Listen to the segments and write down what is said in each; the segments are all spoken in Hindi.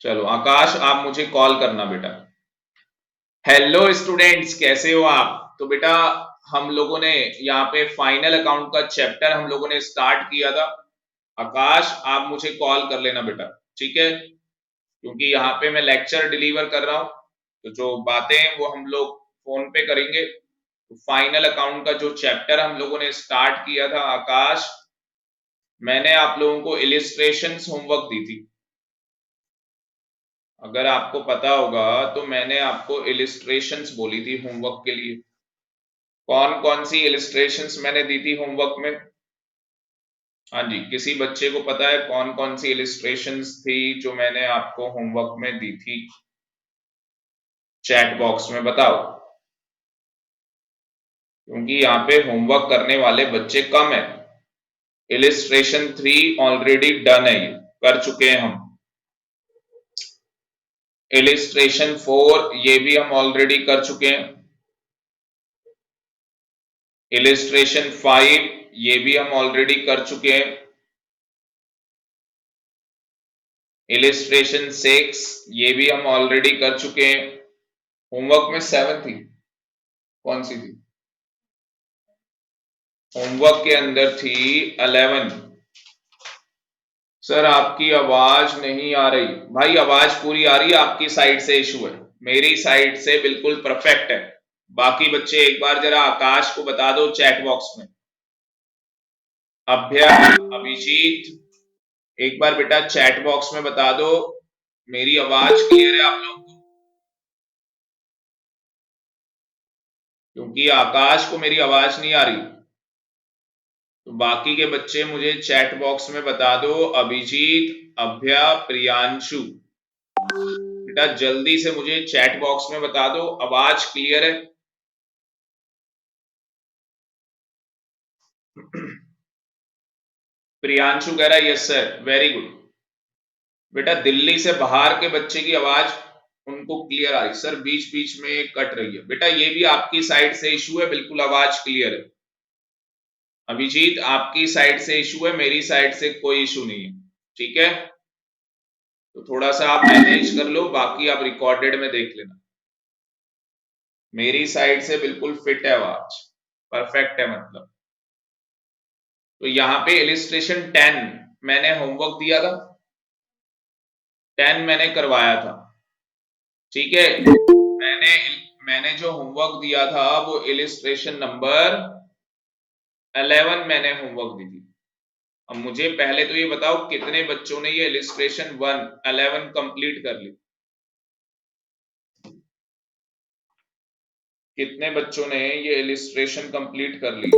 चलो आकाश, आप मुझे कॉल करना बेटा। हेलो स्टूडेंट्स, कैसे हो आप? तो बेटा, हम लोगों ने यहाँ पे फाइनल अकाउंट का चैप्टर हम लोगों ने स्टार्ट किया था। आकाश, आप मुझे कॉल कर लेना बेटा, ठीक है? क्योंकि यहाँ पे मैं लेक्चर डिलीवर कर रहा हूँ, तो जो बातें हैं वो हम लोग फोन पे करेंगे। तो फाइनल अकाउंट का जो चैप्टर हम लोगों ने स्टार्ट किया था आकाश, मैंने आप लोगों को इलिस्ट्रेशंस होमवर्क दी थी। अगर आपको पता होगा तो मैंने आपको इलिस्ट्रेशंस बोली थी होमवर्क के लिए। कौन कौन सी इलिस्ट्रेशंस मैंने दी थी होमवर्क में? हाँ जी, किसी बच्चे को पता है कौन कौन सी इलिस्ट्रेशंस थी जो मैंने आपको होमवर्क में दी थी? चैट बॉक्स में बताओ, क्योंकि यहाँ पे होमवर्क करने वाले बच्चे कम है। इलिस्ट्रेशन 3 ऑलरेडी डन है, ये कर चुके हैं हम। इलिस्ट्रेशन 4 ये भी हम ऑलरेडी कर चुके हैं। इलिस्ट्रेशन 5 ये भी हम ऑलरेडी कर चुके हैं। इलिस्ट्रेशन 6 ये भी हम ऑलरेडी कर चुके हैं। होमवर्क में 7 थी, कौन सी थी? होमवर्क के अंदर थी 11। सर आपकी आवाज नहीं आ रही। भाई आवाज पूरी आ रही है, आपकी साइड से इशू है, मेरी साइड से बिल्कुल परफेक्ट है। बाकी बच्चे एक बार जरा आकाश को बता दो चैट बॉक्स में। अभ्या, अभिजीत, एक बार बेटा चैट बॉक्स में बता दो मेरी आवाज क्लियर है आप लोगों को, क्योंकि आकाश को मेरी आवाज नहीं आ रही। तो बाकी के बच्चे मुझे चैट बॉक्स में बता दो। अभिजीत, अभ्या, प्रियांशु, बेटा जल्दी से मुझे चैट बॉक्स में बता दो आवाज क्लियर है। प्रियांशु कह रहा है यस सर, वेरी गुड। बेटा दिल्ली से बाहर के बच्चे की आवाज उनको क्लियर आ रही, सर बीच बीच में कट रही है। बेटा ये भी आपकी साइड से इशू है, बिल्कुल आवाज क्लियर है। अभिजीत आपकी साइड से इशू है, मेरी साइड से कोई इशू नहीं है, ठीक है? तो थोड़ा सा आप मैनेज कर लो, बाकी आप रिकॉर्डेड में देख लेना। मेरी साइड से बिल्कुल फिट है आवाज, परफेक्ट है मतलब। तो यहाँ पे इलिस्ट्रेशन 10 मैंने होमवर्क दिया था, 10 मैंने करवाया था, ठीक है? मैंने मैंने जो होमवर्क दिया था वो इलिस्ट्रेशन नंबर 11 मैंने होमवर्क दी थी। अब मुझे पहले तो ये बताओ कितने बच्चों ने ये इलिस्ट्रेशन 11 कंप्लीट कर ली? कितने बच्चों ने ये इलिस्ट्रेशन कंप्लीट कर ली?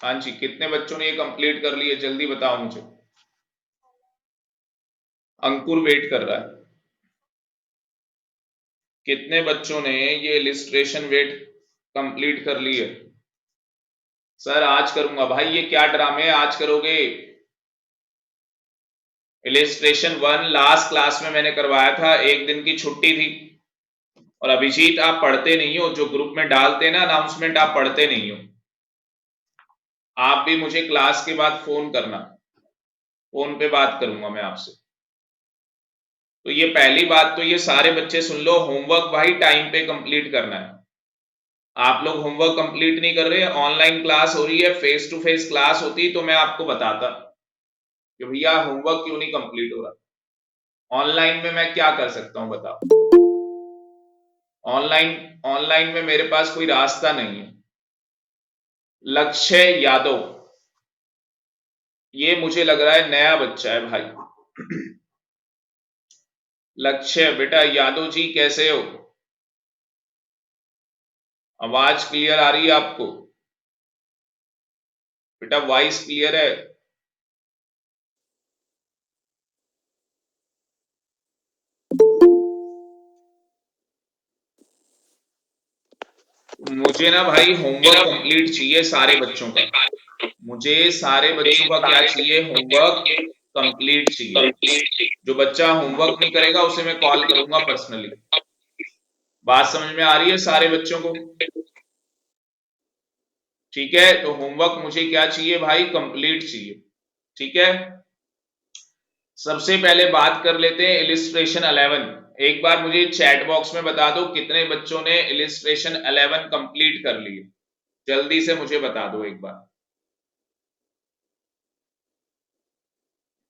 हाँ जी, कितने बच्चों ने ये कंप्लीट कर ली है, जल्दी बताओ मुझे। अंकुर वेट कर रहा है। कितने बच्चों ने ये इलिस्ट्रेशन वेट कंप्लीट कर ली है? सर आज करूंगा। भाई ये क्या ड्रामे आज करोगे? इलिस्ट्रेशन 1 लास्ट क्लास में मैंने करवाया था, एक दिन की छुट्टी थी। और अभिजीत आप पढ़ते नहीं हो, जो ग्रुप में डालते ना अनाउंसमेंट, आप पढ़ते नहीं हो। आप भी मुझे क्लास के बाद फोन करना, फोन पे बात करूंगा मैं आपसे। तो ये पहली बात तो ये सारे बच्चे सुन लो, होमवर्क भाई टाइम पे कंप्लीट करना है। आप लोग होमवर्क कंप्लीट नहीं कर रहे, ऑनलाइन क्लास हो रही है, फेस टू फेस क्लास होती तो मैं आपको बताता कि भैया होमवर्क क्यों नहीं कंप्लीट हो रहा। ऑनलाइन में मैं क्या कर सकता हूं बताओ? ऑनलाइन ऑनलाइन में मेरे पास कोई रास्ता नहीं है। लक्ष्य यादव, ये मुझे लग रहा है नया बच्चा है भाई। लक्ष्य बेटा यादव जी कैसे हो? आवाज क्लियर आ रही है आपको? बेटा वॉइस क्लियर है? मुझे ना भाई होमवर्क कंप्लीट चाहिए सारे बच्चों का। मुझे सारे बच्चों का क्या चाहिए? होमवर्क कंप्लीट चाहिए। जो बच्चा होमवर्क नहीं करेगा उसे मैं कॉल करूंगा पर्सनली। बात समझ में आ रही है सारे बच्चों को? ठीक है, तो होमवर्क मुझे क्या चाहिए भाई? कंप्लीट चाहिए। ठीक है, सबसे पहले बात कर लेते हैं इलिस्ट्रेशन 11। एक बार मुझे चैट बॉक्स में बता दो कितने बच्चों ने इलिस्ट्रेशन 11 कंप्लीट कर लिए। जल्दी से मुझे बता दो एक बार।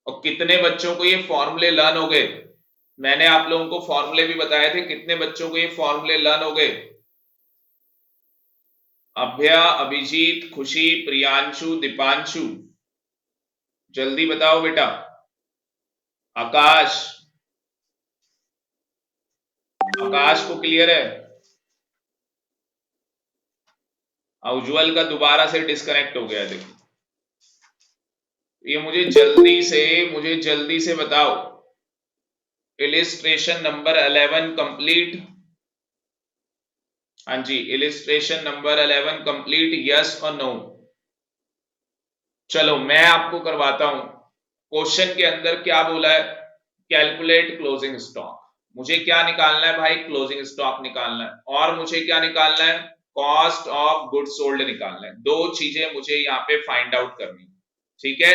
और कितने बच्चों को ये फॉर्मूले लर्न हो गए? मैंने आप लोगों को फॉर्मूले भी बताए थे, कितने बच्चों को ये फॉर्मूले लर्न हो गए? अभ्या, अभिजीत, खुशी, प्रियांशु, दीपांशु, जल्दी बताओ बेटा। आकाश, आकाश को क्लियर है? उज्जवल का दोबारा से डिस्कनेक्ट हो गया देखो। ये मुझे जल्दी से बताओ, इलिस्ट्रेशन नंबर 11 कंप्लीट? हाँ जी, इलिस्ट्रेशन नंबर 11 कंप्लीट, यस और नो? चलो मैं आपको करवाता हूं। क्वेश्चन के अंदर क्या बोला है? Calculate closing stock. मुझे क्या निकालना है भाई? क्लोजिंग स्टॉक निकालना है। और मुझे क्या निकालना है? कॉस्ट ऑफ गुड्स सोल्ड निकालना है। दो चीजें मुझे यहाँ पे फाइंड आउट करनी है। ठीक है,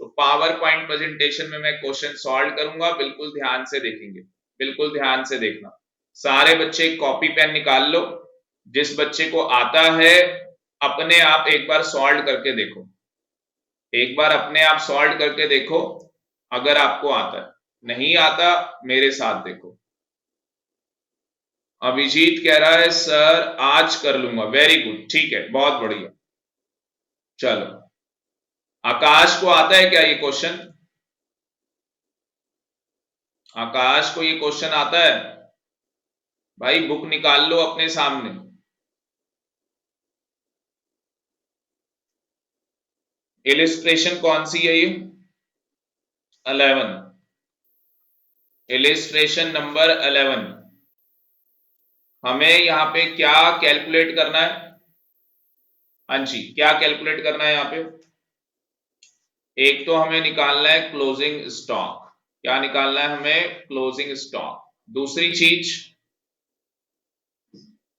तो पावर पॉइंट प्रेजेंटेशन में मैं क्वेश्चन सॉल्व करूंगा, बिल्कुल ध्यान से देखेंगे, बिल्कुल ध्यान से देखना। सारे बच्चे कॉपी पेन निकाल लो। जिस बच्चे को आता है अपने आप एक बार सॉल्व करके देखो, एक बार अपने आप सॉल्व करके देखो। अगर आपको आता है, नहीं आता मेरे साथ देखो। अभिजीत कह रहा है सर आज कर लूंगा। वेरी गुड, ठीक है, बहुत बढ़िया। चलो, आकाश को आता है क्या ये क्वेश्चन? आकाश को ये क्वेश्चन आता है? भाई बुक निकाल लो अपने सामने। इलिस्ट्रेशन कौन सी है ये? 11, इलिस्ट्रेशन नंबर 11। हमें यहाँ पे क्या कैलकुलेट करना है? हाँ जी, क्या कैलकुलेट करना है यहाँ पे? एक तो हमें निकालना है क्लोजिंग स्टॉक। क्या निकालना है हमें? Closing stock. दूसरी चीज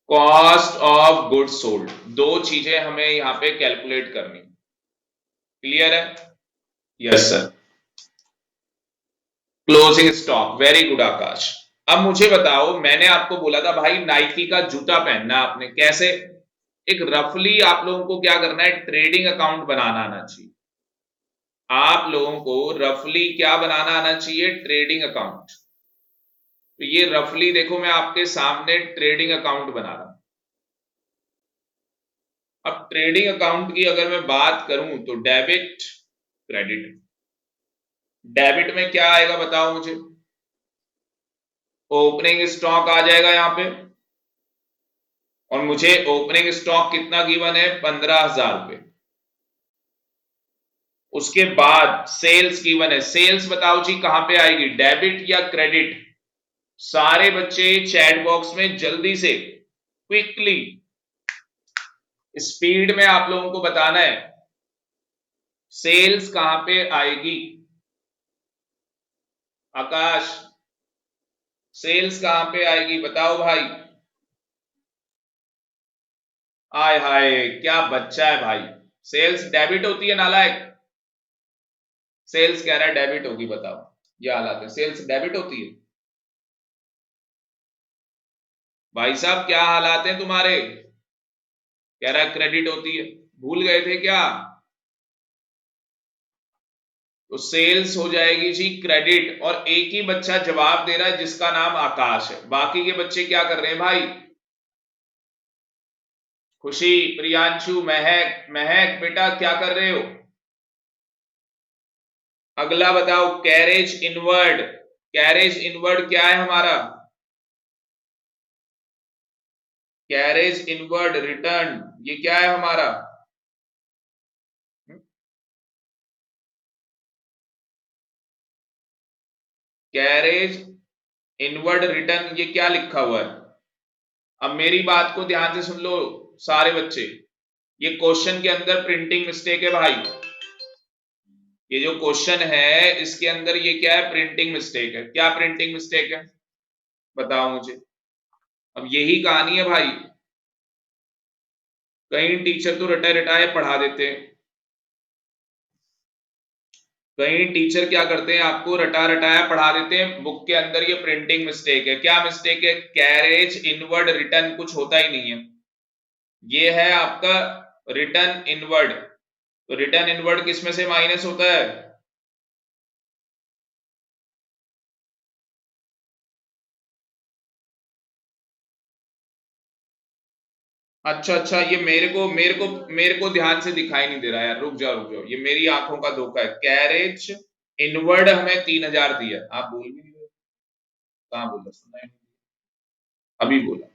कॉस्ट ऑफ गुड्स सोल्ड। दो चीजें हमें यहां पे कैलकुलेट करनी। क्लियर है? Yes sir. Closing stock, very good Aakash. अब मुझे बताओ, मैंने आपको बोला था भाई नाइकी का जूता पहनना आपने, कैसे? एक रफली आप लोगों को क्या करना है? ट्रेडिंग अकाउंट बनाना आना चाहिए। आप लोगों को रफली क्या बनाना आना चाहिए? Trading account. तो ये रफली देखो, मैं आपके सामने ट्रेडिंग अकाउंट बना रहा हूं। अब ट्रेडिंग अकाउंट की अगर मैं बात करूं तो डेबिट, क्रेडिट। डेबिट में क्या आएगा बताओ मुझे? ओपनिंग स्टॉक आ जाएगा यहां पे, और मुझे ओपनिंग स्टॉक कितना गिवन है? 15,000 रुपए। उसके बाद सेल्स गिवन है। सेल्स बताओ जी कहां पे आएगी? डेबिट या क्रेडिट? सारे बच्चे चैट बॉक्स में जल्दी से, क्विकली, स्पीड में आप लोगों को बताना है सेल्स कहां पे आएगी। आकाश, सेल्स कहां पे आएगी बताओ भाई। आय हाय, क्या बच्चा है भाई। सेल्स डेबिट होती है नालायक? सेल्स कह रहा है डेबिट होगी, बताओ। ये हालात है, सेल्स डेबिट होती है? भाई साहब क्या हालात हैं तुम्हारे? कह रहा है क्रेडिट होती है। भूल गए थे क्या? तो सेल्स हो जाएगी जी क्रेडिट। और एक ही बच्चा जवाब दे रहा है जिसका नाम आकाश है। बाकी के बच्चे क्या कर रहे हैं भाई? खुशी, प्रियांशु, महक, महक बेटा क्या कर रहे हो? अगला बताओ, कैरेज इनवर्ड। कैरेज इनवर्ड क्या है हमारा? कैरेज इनवर्ड रिटर्न, ये क्या है हमारा? कैरेज इनवर्ड रिटर्न, ये क्या लिखा हुआ है? अब मेरी बात को ध्यान से सुन लो सारे बच्चे, ये क्वेश्चन के अंदर प्रिंटिंग मिस्टेक है भाई। ये जो क्वेश्चन है इसके अंदर ये क्या है, प्रिंटिंग मिस्टेक है। क्या प्रिंटिंग मिस्टेक है बताओ मुझे। अब यही कहानी है भाई, कई टीचर तो रटाए रटाए पढ़ा देते हैं, कई टीचर क्या करते हैं आपको रटा रटाया पढ़ा देते हैं, बुक के अंदर ये प्रिंटिंग मिस्टेक है। क्या मिस्टेक है, कैरेज इनवर्ड रिटर्न कुछ होता ही नहीं है, ये है आपका रिटर्न इनवर्ड। तो रिटर्न इनवर्ड किसमें से माइनस होता है, अच्छा अच्छा, ये मेरे को ध्यान से दिखाई नहीं दे रहा यार, रुक जाओ, ये मेरी आंखों का धोखा है। कैरेज इनवर्ड हमें 3000 दिया, आप बोल भी नहीं रहे। कहाँ बोला, सुना ही नहीं, अभी बोला।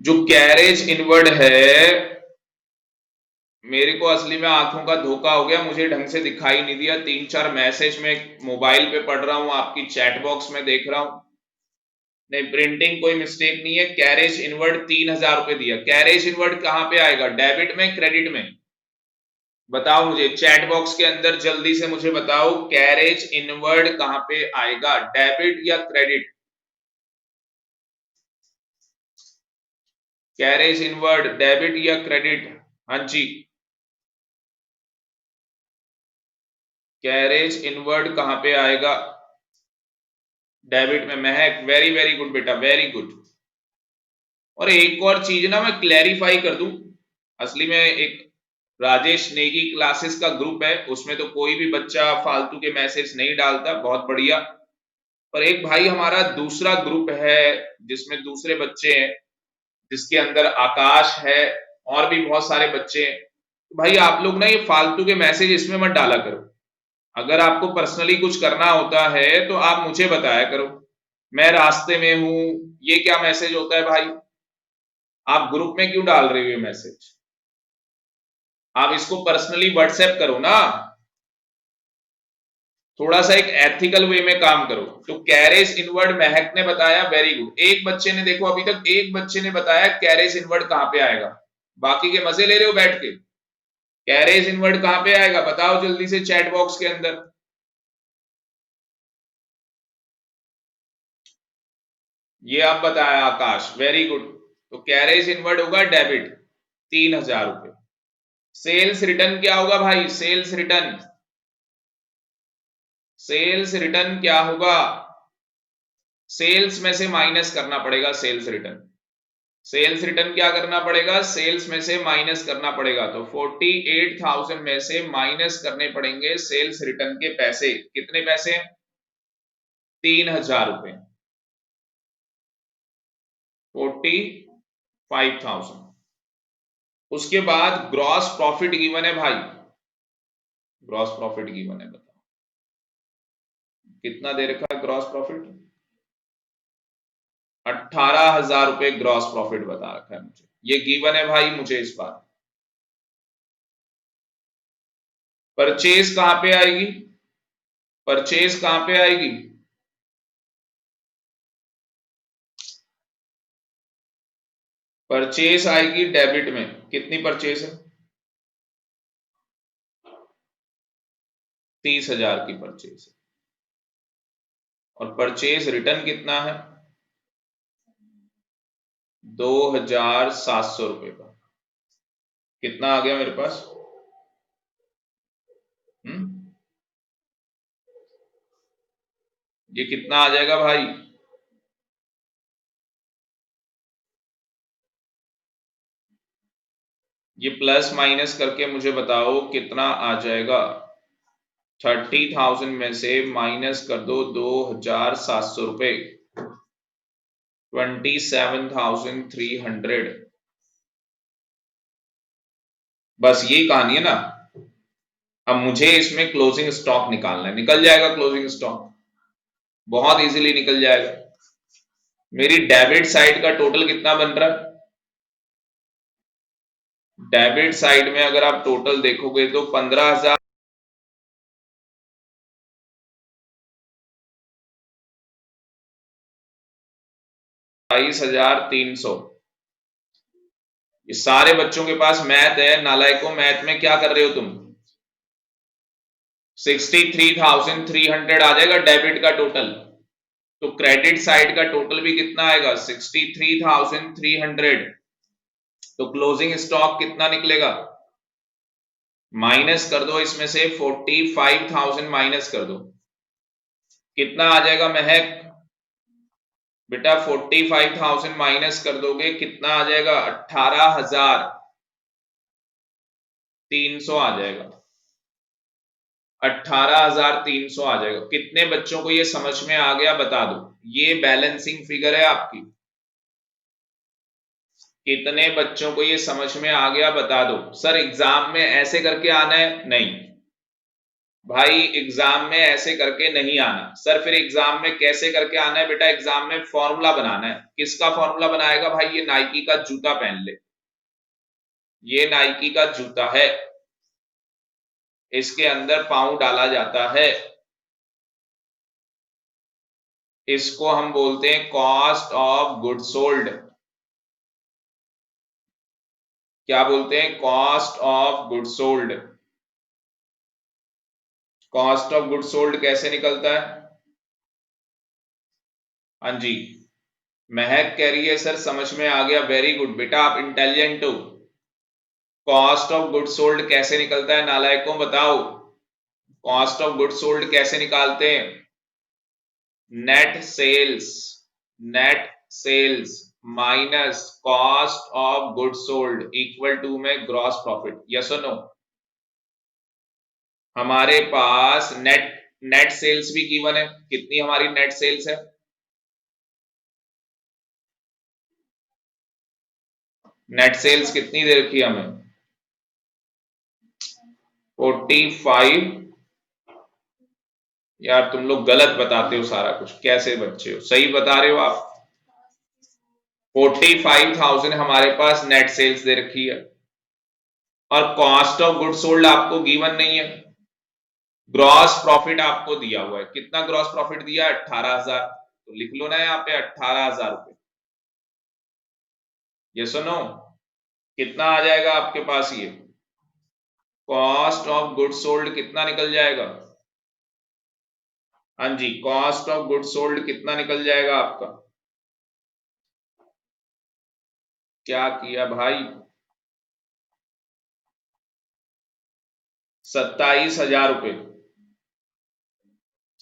जो कैरेज इनवर्ड है, मेरे को असली में आंखों का धोखा हो गया, मुझे ढंग से दिखाई नहीं दिया। 3-4 मैसेज में मोबाइल पे पढ़ रहा हूं, आपकी चैट बॉक्स में देख रहा हूं। नहीं, प्रिंटिंग कोई मिस्टेक नहीं है। कैरेज इनवर्ड 3000 रुपए दिया, कैरेज इनवर्ड कहां पे आएगा, डेबिट में क्रेडिट में, बताओ मुझे चैट बॉक्स के अंदर जल्दी से मुझे बताओ, कैरेज इनवर्ड कहां पे आएगा, डेबिट या क्रेडिट। कैरेज इनवर्ड डेबिट या क्रेडिट, हाँ जी। कैरेज इनवर्ड कहां पे आएगा, डेबिट में। महक वेरी वेरी गुड बेटा, वेरी गुड। और एक और चीज ना मैं क्लैरिफाई कर दूं, असली में एक राजेश नेगी क्लासेस का ग्रुप है, उसमें तो कोई भी बच्चा फालतू के मैसेज नहीं डालता, बहुत बढ़िया। पर एक भाई हमारा दूसरा ग्रुप है जिसमें दूसरे बच्चे हैं, जिसके अंदर आकाश है और भी बहुत सारे बच्चे हैं। तो भाई आप लोग ना ये फालतू के मैसेज इसमें मत डाला करो, अगर आपको पर्सनली कुछ करना होता है तो आप मुझे बताया करो, मैं रास्ते में हूं, ये क्या मैसेज होता है भाई, आप ग्रुप में क्यों डाल रहे हो ये मैसेज, आप इसको पर्सनली व्हाट्सएप करो ना, थोड़ा सा एक एथिकल वे में काम करो। तो कैरेज इनवर्ड महक ने बताया, वेरी गुड। एक बच्चे ने, देखो अभी तक एक बच्चे ने बताया कैरेज इनवर्ड कहां पे आएगा, बाकी के मजे ले रहे हो बैठ के। कैरेज इनवर्ड कहां पे आएगा बताओ जल्दी से चैट बॉक्स के अंदर। ये आप बताया आकाश, वेरी गुड। तो कैरेज इनवर्ड होगा डेबिट, 3000 रुपए। सेल्स रिटर्न क्या होगा भाई, सेल्स रिटर्न, सेल्स रिटर्न क्या होगा, सेल्स में से माइनस करना पड़ेगा सेल्स रिटर्न। सेल्स रिटर्न क्या करना पड़ेगा, सेल्स में से माइनस करना पड़ेगा। तो 48,000 में से माइनस करने पड़ेंगे सेल्स रिटर्न के पैसे, कितने पैसे, 3000 रुपए, 45,000। उसके बाद ग्रॉस प्रॉफिट गिवन है भाई, ग्रॉस प्रॉफिट गिवन है, बताओ कितना दे रखा है ग्रॉस प्रॉफिट, 18,000 रुपए ग्रॉस प्रॉफिट बता रखा है मुझे, ये गिवन है भाई मुझे इस बार। परचेज कहां पे आएगी, परचेज कहां पे आएगी, परचेज आएगी डेबिट में, कितनी परचेज है, 30,000 की परचेज है। और परचेज रिटर्न कितना है, 2,700 रुपए का। कितना आ गया मेरे पास, हम्म, ये कितना आ जाएगा भाई, ये प्लस माइनस करके मुझे बताओ कितना आ जाएगा। 30,000 में से माइनस कर दो 2,700 रुपए, 27,300। बस ये कहानी है ना। अब मुझे इसमें क्लोजिंग स्टॉक निकालना है, निकल जाएगा क्लोजिंग स्टॉक, बहुत इजीली निकल जाएगा। मेरी डेबिट साइड का टोटल कितना बन रहा है, डेबिट साइड में अगर आप टोटल देखोगे तो 15,000, 22,300। ये सारे बच्चों के पास मैथ है, नालायकों मैथ में क्या कर रहे हो तुम, 63,300 आ जाएगा डेबिट का टोटल। तो क्रेडिट साइड का टोटल भी कितना आएगा 63,300। तो क्लोजिंग स्टॉक कितना निकलेगा, माइनस कर दो इसमें से 45,000 माइनस कर दो, कितना आ जाएगा महक बेटा 45,000 माइनस कर दोगे कितना आ जाएगा 18,300 आ जाएगा, 18,300 आ जाएगा। कितने बच्चों को ये समझ में आ गया बता दो, ये बैलेंसिंग फिगर है आपकी। कितने बच्चों को ये समझ में आ गया बता दो। सर एग्जाम में ऐसे करके आना है, नहीं भाई एग्जाम में ऐसे करके नहीं आना। सर फिर एग्जाम में कैसे करके आना है बेटा, एग्जाम में फॉर्मूला बनाना है। किसका फॉर्मूला बनाएगा भाई, ये नाइकी का जूता पहन ले, ये नाइकी का जूता है, इसके अंदर पाँव डाला जाता है, इसको हम बोलते हैं कॉस्ट ऑफ गुड सोल्ड। क्या बोलते हैं, cost of good sold. Cost of good sold कैसे निकलता है, हाँ जी महक कह रही है सर समझ में आ गया, वेरी गुड बेटा आप इंटेलिजेंट हो। कॉस्ट ऑफ गुड सोल्ड कैसे निकलता है नालायकों बताओ, कॉस्ट ऑफ गुड सोल्ड कैसे निकालते हैं, net sales, net sales minus cost of good sold equal to में ग्रॉस प्रॉफिट। यस और नो, हमारे पास नेट नेट सेल्स भी गिवन है, कितनी हमारी नेट सेल्स है, नेट सेल्स कितनी दे रखी है हमें 45। यार तुम लोग गलत बताते हो सारा कुछ, कैसे बच्चे हो, सही बता रहे हो आप। 45,000 हमारे पास नेट सेल्स दे रखी है और कॉस्ट ऑफ गुड सोल्ड आपको गिवन नहीं है, ग्रॉस प्रॉफिट आपको दिया हुआ है। कितना ग्रॉस प्रॉफिट दिया है 18,000, तो लिख लो ना यहाँ पे 18,000 रुपए। ये सुनो कितना आ जाएगा आपके पास, ये कॉस्ट ऑफ गुड सोल्ड कितना निकल जाएगा, हाँ जी कॉस्ट ऑफ गुड सोल्ड कितना निकल जाएगा आपका, क्या किया भाई 27,000 रुपए,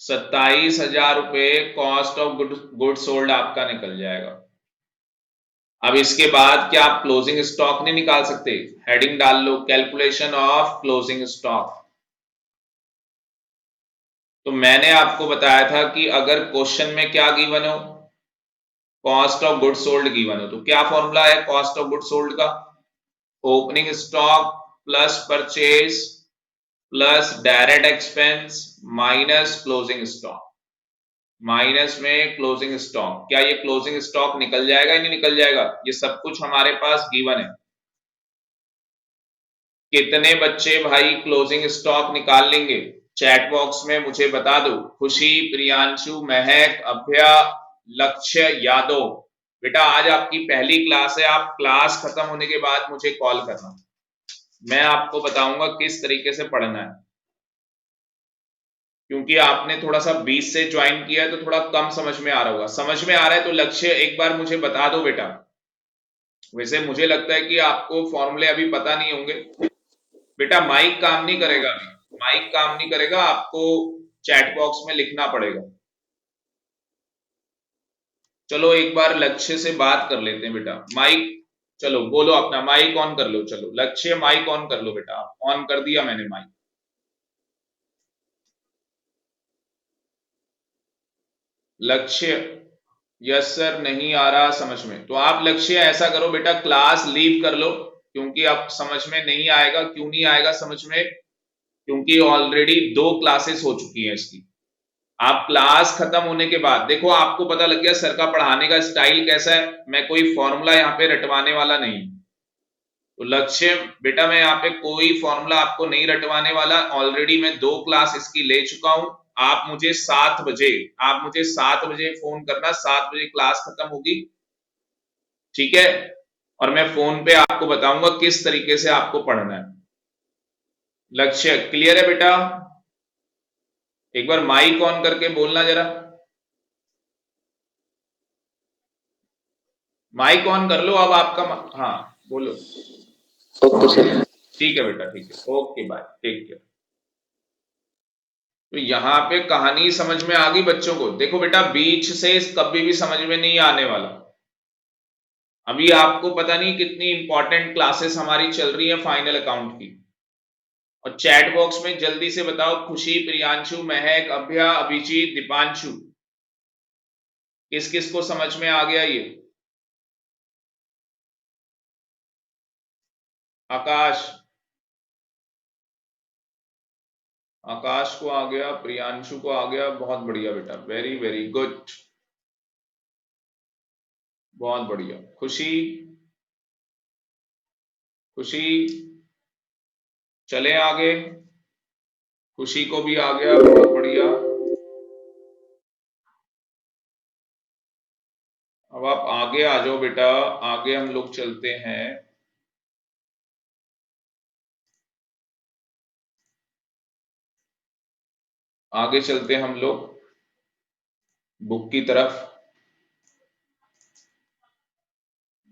27,000 रुपए कॉस्ट ऑफ गुड सोल्ड आपका निकल जाएगा। अब इसके बाद क्या आप क्लोजिंग स्टॉक नहीं निकाल सकते, हेडिंग डाल लो कैलकुलेशन ऑफ क्लोजिंग स्टॉक। तो मैंने आपको बताया था कि अगर क्वेश्चन में क्या गिवन हो, cost of good sold given हो, तो क्या फॉर्मूला है कॉस्ट ऑफ गुड सोल्ड का, opening stock plus purchase plus direct expense minus closing stock, minus में क्लोजिंग स्टॉक। क्या ये क्लोजिंग स्टॉक निकल जाएगा या नहीं निकल जाएगा, ये सब कुछ हमारे पास गिवन है। कितने बच्चे भाई क्लोजिंग स्टॉक निकाल लेंगे, चैट बॉक्स में मुझे बता दो। खुशी, प्रियांशु, महक, अभ्या, लक्ष्य, यादव। बेटा आज आपकी पहली क्लास है, आप क्लास खत्म होने के बाद मुझे कॉल करना, मैं आपको बताऊंगा किस तरीके से पढ़ना है, क्योंकि आपने थोड़ा सा 20 से ज्वाइन किया है तो थोड़ा कम समझ में आ रहा होगा। समझ में आ रहा है तो लक्ष्य एक बार मुझे बता दो बेटा। वैसे मुझे लगता है कि आपको फॉर्मूले अभी पता नहीं होंगे। बेटा माइक काम नहीं करेगा, अभी माइक काम नहीं करेगा, आपको चैट बॉक्स में लिखना पड़ेगा। चलो एक बार लक्ष्य से बात कर लेते हैं बेटा, माइक चलो बोलो अपना, माइक ऑन कर लो, चलो लक्ष्य माइक ऑन कर लो बेटा, ऑन कर दिया मैंने माइक। लक्ष्य यस सर नहीं आ रहा समझ में, तो आप लक्ष्य ऐसा करो बेटा क्लास लीव कर लो, क्योंकि आप समझ में नहीं आएगा। क्यों नहीं आएगा समझ में, क्योंकि ऑलरेडी 2 क्लासेस हो चुकी हैं इसकी। आप क्लास खत्म होने के बाद देखो, आपको पता लग गया सर का पढ़ाने का स्टाइल कैसा है, मैं कोई फॉर्मूला यहाँ पे रटवाने वाला नहीं। तो लक्ष्य बेटा मैं यहाँ पे कोई फॉर्मूला आपको नहीं रटवाने वाला, ऑलरेडी मैं 2 क्लास इसकी ले चुका हूं। आप मुझे 7 बजे, आप मुझे 7 बजे फोन करना, 7 बजे क्लास खत्म होगी, ठीक है, और मैं फोन पे आपको बताऊंगा किस तरीके से आपको पढ़ना है। लक्ष्य क्लियर है बेटा, एक बार माइक ऑन करके बोलना जरा, माइक ऑन कर लो अब आपका। हाँ बोलो। Okay sir. ठीक है बेटा, ठीक है, ओके बाय, टेक केयर। तो यहाँ पे कहानी समझ में आ गई बच्चों को? देखो बेटा, बीच से कभी भी समझ में नहीं आने वाला। अभी आपको पता नहीं कितनी इंपॉर्टेंट क्लासेस हमारी चल रही है फाइनल अकाउंट की। और चैट बॉक्स में जल्दी से बताओ, खुशी, प्रियांशु, महक, अभ्या, अभिजीत, दीपांशु, किस किस को समझ में आ गया ये? आकाश, आकाश को आ गया, प्रियांशु को आ गया, बहुत बढ़िया बेटा, वेरी वेरी गुड, बहुत बढ़िया। खुशी, खुशी, चले आगे, खुशी को भी आ गया, बहुत बढ़िया। अब आप आगे आ जाओ बेटा, आगे हम लोग चलते हैं। आगे चलते हैं हम लोग बुक की तरफ।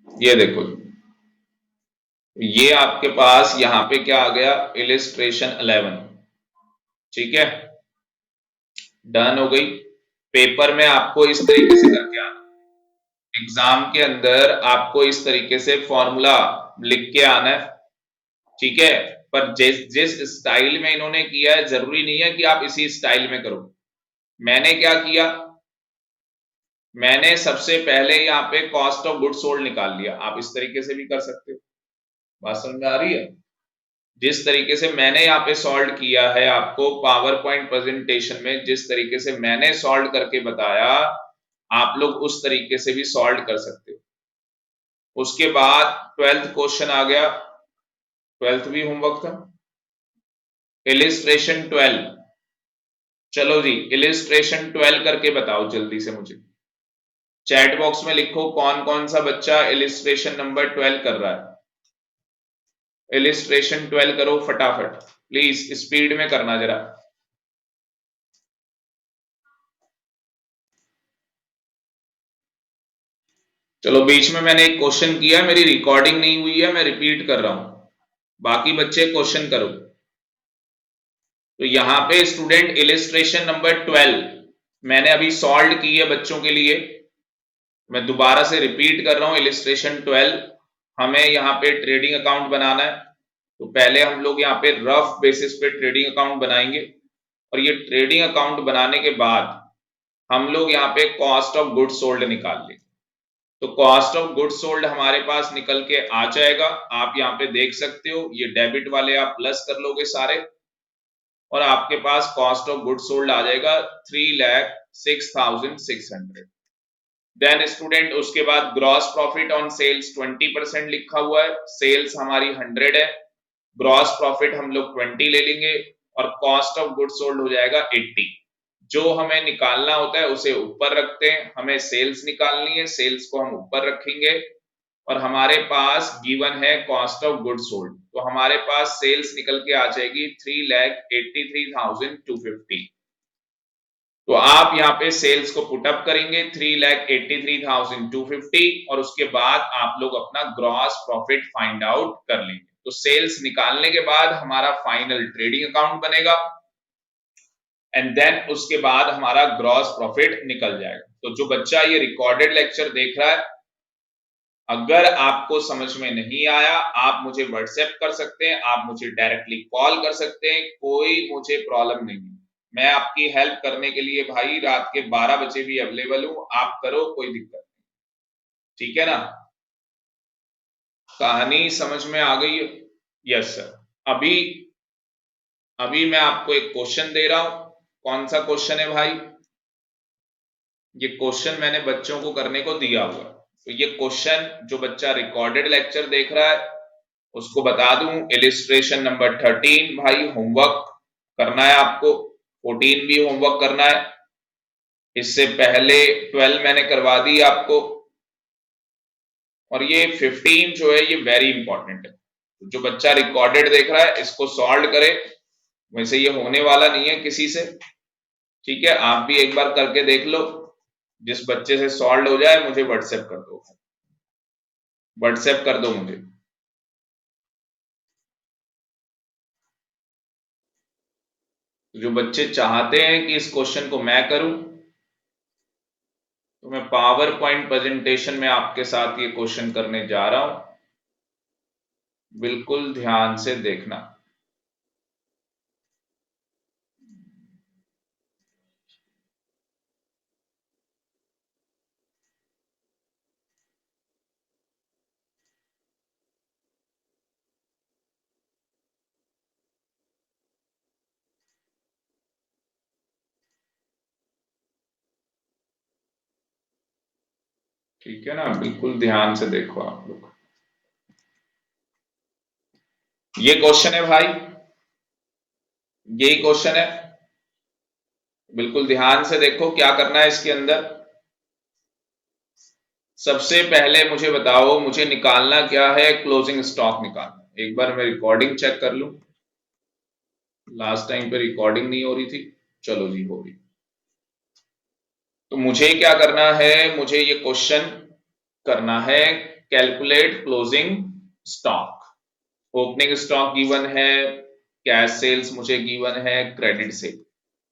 ये देखो, ये आपके पास यहां पे क्या आ गया, इलिस्ट्रेशन 11। ठीक है, डन हो गई। पेपर में आपको इस तरीके से करके आना, एग्जाम के अंदर आपको इस तरीके से फॉर्मूला लिख के आना है। ठीक है, पर जिस जिस स्टाइल में इन्होंने किया है, जरूरी नहीं है कि आप इसी स्टाइल में करो। मैंने क्या किया, मैंने सबसे पहले यहाँ पे कॉस्ट ऑफ गुड्स सोल्ड निकाल लिया। आप इस तरीके से भी कर सकते हो। बात समझ में आ रही है? जिस तरीके से मैंने यहाँ पे सॉल्व किया है, आपको पावर पॉइंट प्रेजेंटेशन में जिस तरीके से मैंने सॉल्व करके बताया, आप लोग उस तरीके से भी सॉल्व कर सकते हो। उसके बाद 12th क्वेश्चन आ गया, 12th भी होमवर्क था, इलिस्ट्रेशन 12। चलो जी, इलिस्ट्रेशन 12 करके बताओ जल्दी से मुझे। चैट बॉक्स में लिखो कौन कौन सा बच्चा इलिस्ट्रेशन नंबर 12 कर रहा है। इलिस्ट्रेशन 12 करो फटाफट, प्लीज स्पीड में करना जरा। चलो, बीच में मैंने एक क्वेश्चन किया, मेरी रिकॉर्डिंग नहीं हुई है, मैं रिपीट कर रहा हूं, बाकी बच्चे क्वेश्चन करो। तो यहां पे स्टूडेंट इलिस्ट्रेशन नंबर 12 मैंने अभी सॉल्व की है बच्चों के लिए। मैं दोबारा से रिपीट कर रहा हूं, इलिस्ट्रेशन 12 हमें यहाँ पे ट्रेडिंग अकाउंट बनाना है। तो पहले हम लोग यहाँ पे रफ बेसिस पे ट्रेडिंग अकाउंट बनाएंगे, और ये ट्रेडिंग अकाउंट बनाने के बाद हम लोग यहाँ पे कॉस्ट ऑफ गुड्स सोल्ड निकाल लेंगे। तो कॉस्ट ऑफ गुड्स सोल्ड हमारे पास निकल के आ जाएगा, आप यहाँ पे देख सकते हो। ये डेबिट वाले आप प्लस कर लोगे सारे, और आपके पास कॉस्ट ऑफ गुड्स सोल्ड आ जाएगा 3,06,600। देन स्टूडेंट उसके बाद ग्रॉस प्रॉफिट ऑन सेल्स 20% लिखा हुआ है, सेल्स हमारी 100 है, ग्रॉस प्रॉफिट हम लोग 20 ले लेंगे, और कॉस्ट ऑफ गुड्स सोल्ड हो जाएगा 80। जो हमें निकालना होता है उसे ऊपर रखते हैं, हमें सेल्स निकालनी है, सेल्स को हम ऊपर रखेंगे, और हमारे पास गिवन है कॉस्ट ऑफ गुड्स सोल्ड। तो हमारे पास सेल्स निकल के आ जाएगी 3,83,250। तो आप यहाँ पे सेल्स को पुटअप करेंगे 3,83,250, और उसके बाद आप लोग अपना ग्रॉस प्रॉफिट फाइंड आउट कर लेंगे। तो सेल्स निकालने के बाद हमारा फाइनल ट्रेडिंग अकाउंट बनेगा, एंड देन उसके बाद हमारा ग्रॉस प्रॉफिट निकल जाएगा। तो जो बच्चा ये रिकॉर्डेड लेक्चर देख रहा है, अगर आपको समझ में नहीं आया, आप मुझे व्हाट्सएप कर सकते हैं, आप मुझे डायरेक्टली कॉल कर सकते हैं, कोई मुझे प्रॉब्लम नहीं है। मैं आपकी हेल्प करने के लिए भाई रात के 12 बजे भी अवेलेबल हूं, आप करो, कोई दिक्कत नहीं। ठीक है ना? कहानी समझ में आ गई? Yes sir. अभी अभी मैं आपको एक क्वेश्चन दे रहा हूं। कौन सा क्वेश्चन है भाई? ये क्वेश्चन मैंने बच्चों को करने को दिया हुआ। तो ये क्वेश्चन जो बच्चा रिकॉर्डेड लेक्चर देख रहा है उसको बता दूं, इलिस्ट्रेशन नंबर 13 भाई होमवर्क करना है आपको, 14 भी होमवर्क करना है। इससे पहले 12 मैंने करवा दी आपको, और ये 15 जो है ये वेरी इंपॉर्टेंट है। जो बच्चा रिकॉर्डेड देख रहा है इसको सॉल्व करे, वैसे ये होने वाला नहीं है किसी से। ठीक है, आप भी एक बार करके देख लो, जिस बच्चे से सॉल्व हो जाए मुझे व्हाट्सएप कर दो, व्हाट्सएप कर दो मुझे। जो बच्चे चाहते हैं कि इस क्वेश्चन को मैं करूं, तो मैं पावर पॉइंट प्रेजेंटेशन में आपके साथ ये क्वेश्चन करने जा रहा हूं, बिल्कुल ध्यान से देखना। ठीक है ना, बिल्कुल ध्यान से देखो आप लोग। ये क्वेश्चन है भाई, यही क्वेश्चन है, बिल्कुल ध्यान से देखो क्या करना है इसके अंदर। सबसे पहले मुझे बताओ, मुझे निकालना क्या है, क्लोजिंग स्टॉक निकालना। एक बार मैं रिकॉर्डिंग चेक कर लूं, लास्ट टाइम पे रिकॉर्डिंग नहीं हो रही थी, चलो जी हो रही। तो मुझे क्या करना है, मुझे ये क्वेश्चन करना है, calculate closing stock. Opening stock given है, कैश सेल्स मुझे गिवन है, क्रेडिट सेल।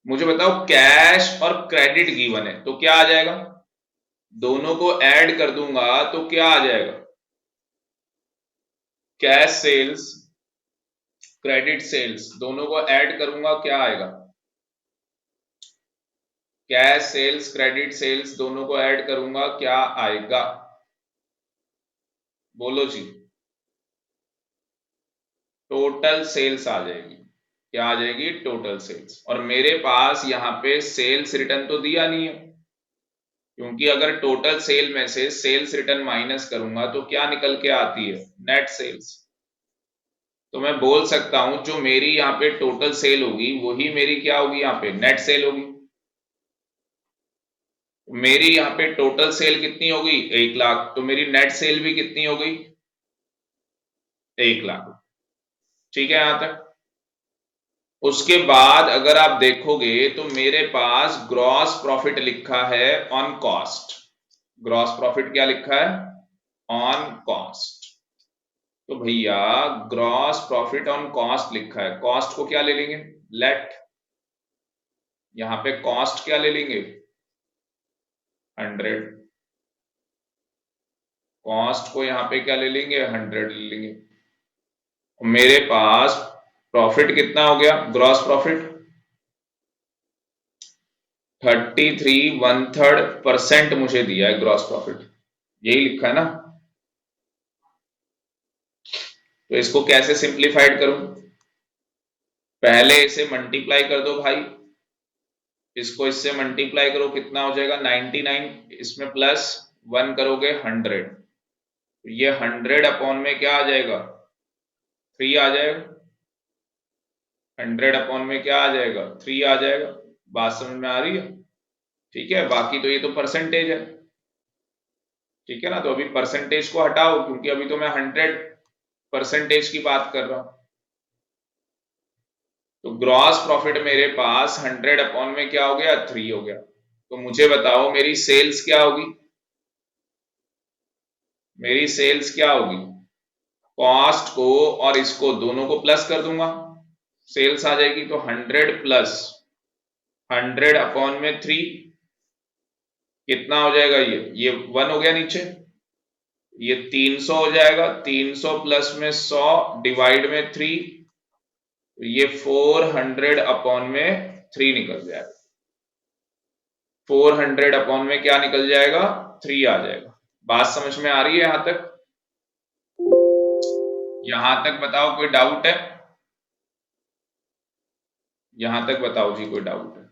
मुझे बताओ कैश और क्रेडिट गिवन है, तो क्या आ जाएगा, दोनों को ऐड कर दूंगा तो क्या आ जाएगा, कैश सेल्स क्रेडिट सेल्स दोनों को ऐड करूंगा क्या आएगा, कैश सेल्स क्रेडिट सेल्स दोनों को ऐड करूंगा क्या आएगा, बोलो जी। टोटल सेल्स आ जाएगी, क्या आ जाएगी, टोटल सेल्स। और मेरे पास यहाँ पे सेल्स रिटर्न तो दिया नहीं है, क्योंकि अगर टोटल सेल में से सेल्स रिटर्न माइनस करूंगा तो क्या निकल के आती है, नेट सेल्स। तो मैं बोल सकता हूं जो मेरी यहाँ पे टोटल सेल होगी वही मेरी क्या होगी, यहाँ पे नेट सेल होगी। मेरी यहाँ पे टोटल सेल कितनी होगी, 1,00,000, तो मेरी नेट सेल भी कितनी हो गई, 1,00,000। ठीक है यहां तक। उसके बाद अगर आप देखोगे तो मेरे पास ग्रॉस प्रॉफिट लिखा है ऑन कॉस्ट। ग्रॉस प्रॉफिट क्या लिखा है, ऑन कॉस्ट। तो भैया ग्रॉस प्रॉफिट ऑन कॉस्ट लिखा है, कॉस्ट को क्या ले लेंगे, लेट। यहां पे कॉस्ट क्या ले लेंगे, 100। कॉस्ट को यहां पे क्या ले लेंगे, 100 ले लेंगे। मेरे पास प्रॉफिट कितना हो गया, ग्रॉस प्रॉफिट 33 1/3% मुझे दिया है ग्रॉस प्रॉफिट, यही लिखा है ना। तो इसको कैसे सिंप्लीफाइड करूं, पहले इसे मल्टीप्लाई कर दो भाई, इसको इससे मल्टीप्लाई करो कितना हो जाएगा, 99, इसमें प्लस 1 करोगे 100, तो ये 100 अपॉन में क्या आ जाएगा, 3 आ जाएगा। 100 अपॉन में क्या आ जाएगा, 3 आ जाएगा। बात समझ में आ रही है, ठीक है। बाकी तो ये तो परसेंटेज है, ठीक है ना। तो अभी परसेंटेज को हटाओ, क्योंकि अभी तो मैं 100% की बात कर रहा हूं। तो ग्रॉस प्रॉफिट मेरे पास 100 अपॉन में क्या हो गया, 3 हो गया। तो मुझे बताओ मेरी सेल्स क्या होगी, मेरी सेल्स क्या होगी, कॉस्ट को और इसको दोनों को प्लस कर दूंगा, सेल्स आ जाएगी। तो 100 प्लस 100 अपॉन में 3 कितना हो जाएगा, ये 1 हो गया नीचे, ये 300 हो जाएगा। 300 प्लस में 100 डिवाइड में 3, ये 400 अपॉन में 3 निकल जाएगा। 400 अपॉन में क्या निकल जाएगा, 3 आ जाएगा। बात समझ में आ रही है यहां तक, यहां तक बताओ कोई डाउट है, यहां तक बताओ जी कोई डाउट है,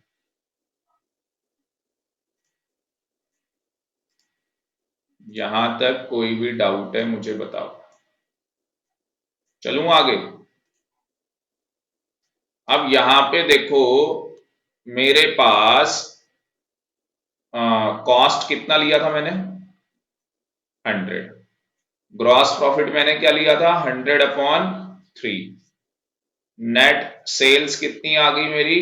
यहां तक कोई भी डाउट है मुझे बताओ, चलूं आगे। अब यहां पे देखो मेरे पास कॉस्ट कितना लिया था मैंने, 100। ग्रॉस प्रॉफिट मैंने क्या लिया था, 100 अपॉन 3। नेट सेल्स कितनी आ गई मेरी,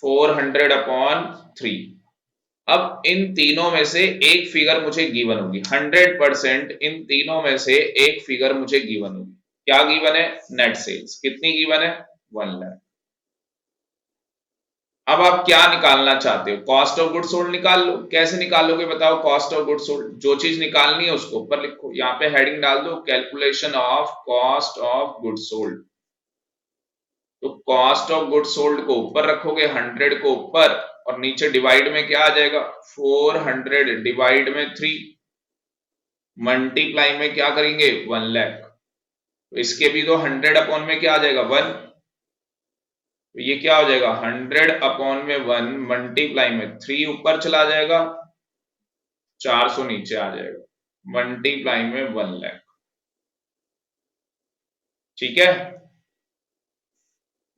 400/3। अब इन तीनों में से एक फिगर मुझे गिवन होगी, 100% इन तीनों में से एक फिगर मुझे गिवन होगी। क्या गिवन है? Net sales. कितनी गिवन है? 1 लाख। अब आप क्या निकालना चाहते हो? कॉस्ट ऑफ गुड सोल्ड निकाल लो। कैसे निकालोगे बताओ? कॉस्ट ऑफ गुड सोल्ड, जो चीज निकालनी है उसको ऊपर लिखो, यहाँ पे हेडिंग डाल दो calculation of cost of good sold. तो कॉस्ट ऑफ गुड सोल्ड को ऊपर रखोगे, 100 को ऊपर, और नीचे डिवाइड में क्या आ जाएगा? 400 डिवाइड में 3, मल्टीप्लाई में क्या करेंगे? 1 लाख। तो इसके भी तो 100 अपॉन में क्या आ जाएगा? 1। तो ये क्या हो जाएगा? 100 अपॉन में 1 मल्टीप्लाई में 3 ऊपर चला जाएगा, 400 नीचे आ जाएगा, मल्टीप्लाई में 1 लाख। ठीक है,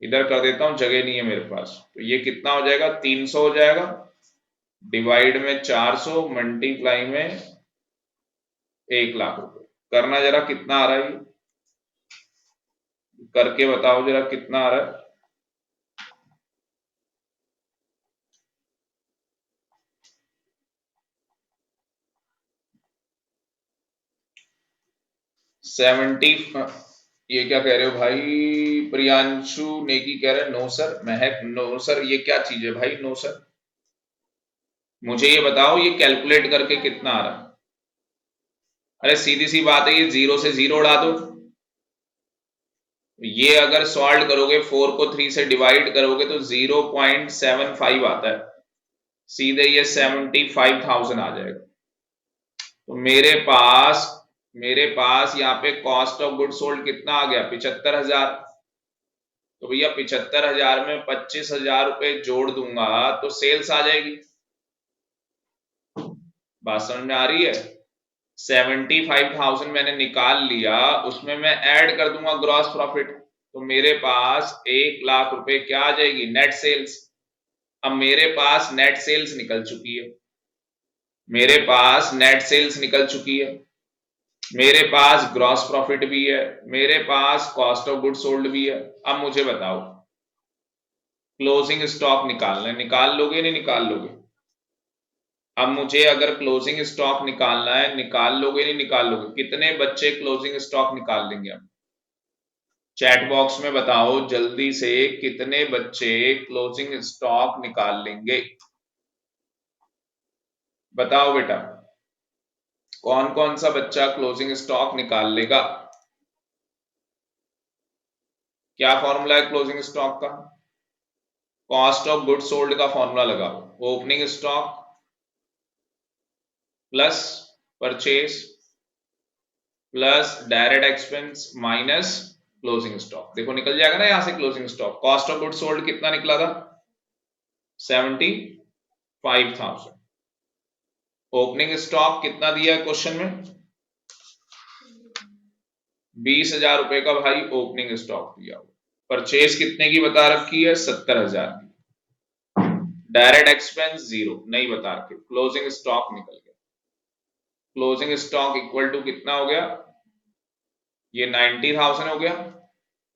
इधर कर देता हूं, जगह नहीं है मेरे पास। तो ये कितना हो जाएगा? 300 हो जाएगा, डिवाइड में 400, मल्टीप्लाई में 1 लाख रुपए। करना जरा कितना आ रहा है, करके बताओ जरा कितना आ रहा है। सेवेंटी। ये क्या कह रहे हो भाई? प्रियांशु नेगी कह रहे हैं नो सर। महक नो सर, ये क्या चीज है भाई नो सर? मुझे ये बताओ ये कैलकुलेट करके कितना आ रहा है? अरे सीधी सी बात है, ये 0 से 0 उड़ा दो। ये अगर सॉल्व करोगे, 4 को 3 से डिवाइड करोगे तो 0.75 आता है, सीधे ये 75,000 आ जाएगा। तो मेरे पास यहाँ पे कॉस्ट ऑफ गुड सोल्ड कितना आ गया? 75,000। तो भैया 75,000 में 25,000 रुपए जोड़ दूंगा तो सेल्स आ जाएगी। बात समझ में आ रही है? 75,000 मैंने निकाल लिया, उसमें मैं ऐड कर दूंगा ग्रॉस प्रॉफिट, तो मेरे पास 1 लाख रुपए क्या आ जाएगी? Net sales. अब मेरे पास नेट सेल्स निकल चुकी है, मेरे पास नेट सेल्स निकल चुकी है, मेरे पास ग्रॉस प्रॉफिट भी है, मेरे पास कॉस्ट ऑफ गुड सोल्ड भी है। अब मुझे बताओ क्लोजिंग स्टॉक निकालना है, निकाल लोगे नहीं निकाल लोगे? अब मुझे अगर क्लोजिंग स्टॉक निकालना है, निकाल लोगे नहीं निकाल लोगे? कितने बच्चे क्लोजिंग स्टॉक निकाल देंगे? अब चैट बॉक्स में बताओ जल्दी से, कितने बच्चे क्लोजिंग स्टॉक निकाल लेंगे? बताओ बेटा, कौन कौन सा बच्चा क्लोजिंग स्टॉक निकाल लेगा? क्या फॉर्मूला है क्लोजिंग स्टॉक का? कॉस्ट ऑफ गुड सोल्ड का फॉर्मूला लगाओ, opening stock plus purchase plus direct expense minus closing stock. देखो निकल जाएगा ना यहां से closing stock. Cost of good sold कितना निकला था? 75,000। ओपनिंग स्टॉक कितना दिया है क्वेश्चन में? 20,000 रुपए का भाई ओपनिंग स्टॉक दिया हुआ। परचेज कितने की बता रखी है? 70,000 की। डायरेक्ट एक्सपेंस 0 नहीं बता रखी। क्लोजिंग स्टॉक निकल गया। क्लोजिंग स्टॉक इक्वल टू कितना हो गया? ये 90,000 हो गया।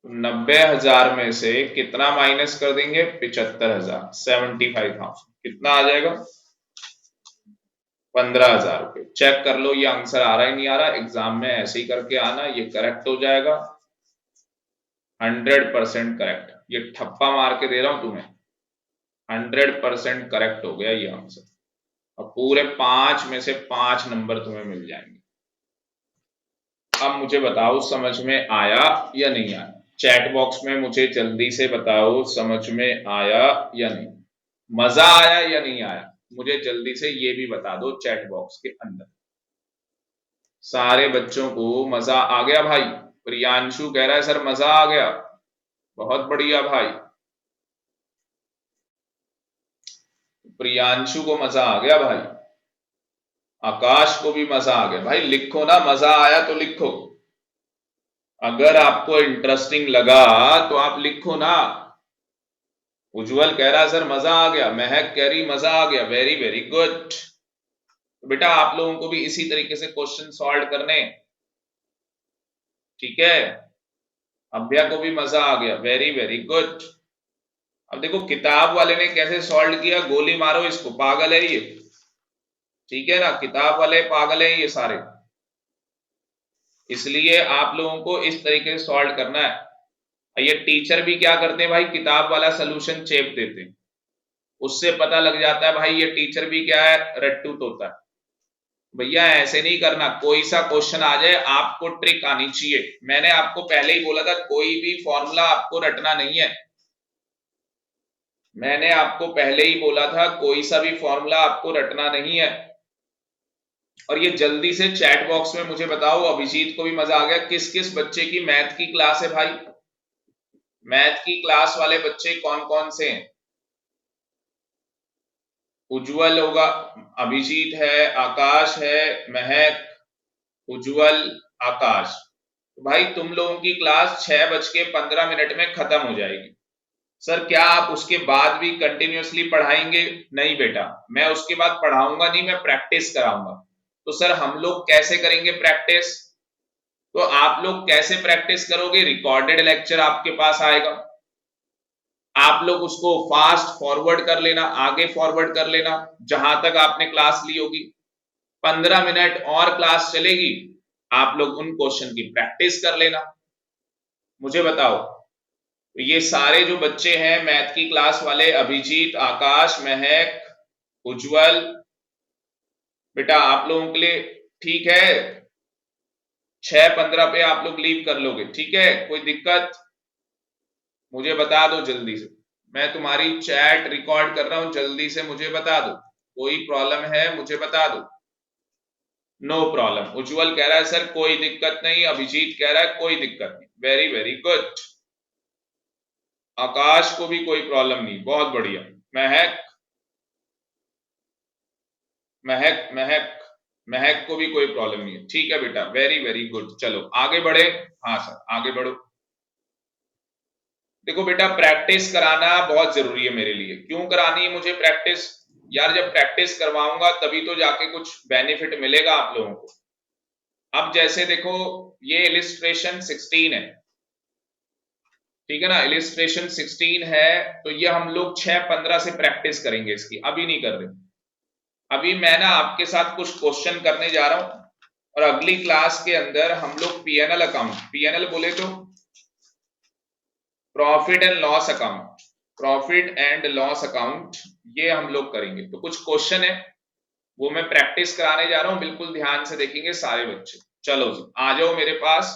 90,000 में से कितना माइनस कर देंगे? 75,000, 75,000 कितना आ जाएगा? 15,000 रुपए। चेक कर लो ये आंसर आ रहा है नहीं आ रहा। एग्जाम में ऐसे ही करके आना, ये करेक्ट हो जाएगा 100% करेक्ट। ये ठप्पा मार के दे रहा हूं तुम्हें, 100% करेक्ट हो गया ये आंसर। अब पूरे 5 में से 5 नंबर तुम्हें मिल जाएंगे। अब मुझे बताओ समझ में आया या नहीं आया? चैट बॉक्स में मुझे जल्दी से बताओ समझ में आया या नहीं? मजा आया या नहीं आया? मुझे जल्दी से ये भी बता दो चैट बॉक्स के अंदर। सारे बच्चों को मजा आ गया भाई? प्रियांशु कह रहा है सर मजा आ गया। बहुत बढ़िया भाई, प्रियांशु को मजा आ गया भाई, आकाश को भी मजा आ गया भाई। लिखो ना मजा आया तो लिखो, अगर आपको इंटरेस्टिंग लगा तो आप लिखो ना। उज्जवल कह रहा है सर मजा आ गया, महक कह रही मजा आ गया। Very very good. बेटा आप लोगों को भी इसी तरीके से क्वेश्चन सॉल्व करने, ठीक है? अभ्या को भी मजा आ गया, वेरी वेरी गुड। अब देखो किताब वाले ने कैसे सॉल्व किया, गोली मारो इसको, पागल है ये, ठीक है ना, किताब वाले पागल है ये सारे। इसलिए आप लोगों को इस तरीके से सॉल्व करना है। ये टीचर भी क्या करते हैं भाई, किताब वाला सोल्यूशन चेप देते हैं, उससे पता लग जाता है भाई ये टीचर भी क्या है, रट्टू तोता है। भैया ऐसे नहीं करना, कोई सा क्वेश्चन आ जाए आपको ट्रिक आनी चाहिए। मैंने आपको पहले ही बोला था कोई भी फॉर्मूला आपको रटना नहीं है, मैंने आपको पहले ही बोला था कोई सा भी फॉर्मूला आपको रटना नहीं है। और ये जल्दी से चैट बॉक्स में मुझे बताओ, अभिजीत को भी मजा आ गया, किस किस बच्चे की मैथ की क्लास है भाई, मैथ की क्लास वाले बच्चे कौन कौन से हैं? उज्जवल होगा, अभिजीत है, आकाश है, महक, उज्जवल, आकाश। तो भाई तुम लोगों की क्लास 6:15 में खत्म हो जाएगी। सर क्या आप उसके बाद भी कंटिन्यूअसली पढ़ाएंगे? नहीं बेटा, मैं उसके बाद पढ़ाऊंगा नहीं, मैं प्रैक्टिस कराऊंगा। तो सर हम लोग कैसे करेंगे प्रैक्टिस? तो आप लोग कैसे प्रैक्टिस करोगे, रिकॉर्डेड लेक्चर आपके पास आएगा, आप लोग उसको फास्ट फॉरवर्ड कर लेना, आगे फॉरवर्ड कर लेना जहां तक आपने क्लास ली होगी, 15 मिनट और क्लास चलेगी, आप लोग उन क्वेश्चन की प्रैक्टिस कर लेना। मुझे बताओ, ये सारे जो बच्चे हैं मैथ की क्लास वाले, अभिजीत, आकाश, महक, उज्जवल, बेटा आप लोगों के लिए ठीक है, 6:15 पे आप लोग लीव कर लोगे, ठीक है, कोई दिक्कत? मुझे बता दो जल्दी से, मैं तुम्हारी चैट रिकॉर्ड कर रहा हूं, जल्दी से मुझे बता दो, कोई प्रॉब्लम है मुझे बता दो। नो प्रॉब्लम, उज्जवल कह रहा है सर कोई दिक्कत नहीं, अभिजीत कह रहा है कोई दिक्कत नहीं, वेरी वेरी गुड, आकाश को भी कोई प्रॉब्लम नहीं, बहुत बढ़िया, महक, महक महक महक को भी कोई प्रॉब्लम नहीं है, ठीक है बेटा, वेरी वेरी गुड, चलो आगे बढ़े। हाँ सर आगे बढ़ो। देखो बेटा प्रैक्टिस कराना बहुत जरूरी है मेरे लिए, क्यों करानी है मुझे प्रैक्टिस? यार जब प्रैक्टिस करवाऊंगा तभी तो जाके कुछ बेनिफिट मिलेगा आप लोगों को। अब जैसे देखो ये इलिस्ट्रेशन 16 है, ठीक है ना, इलिस्ट्रेशन 16 है, तो ये हम लोग 6:15 से प्रैक्टिस करेंगे इसकी, अभी नहीं कर रहे। अभी मैं ना आपके साथ कुछ क्वेश्चन करने जा रहा हूं, और अगली क्लास के अंदर हम लोग पीएनएल अकाउंट, पीएनएल बोले तो profit and loss account, profit and loss account, ये हम लोग करेंगे। तो कुछ क्वेश्चन है वो मैं प्रैक्टिस कराने जा रहा हूं, बिल्कुल ध्यान से देखेंगे सारे बच्चे। चलो जी आ जाओ मेरे पास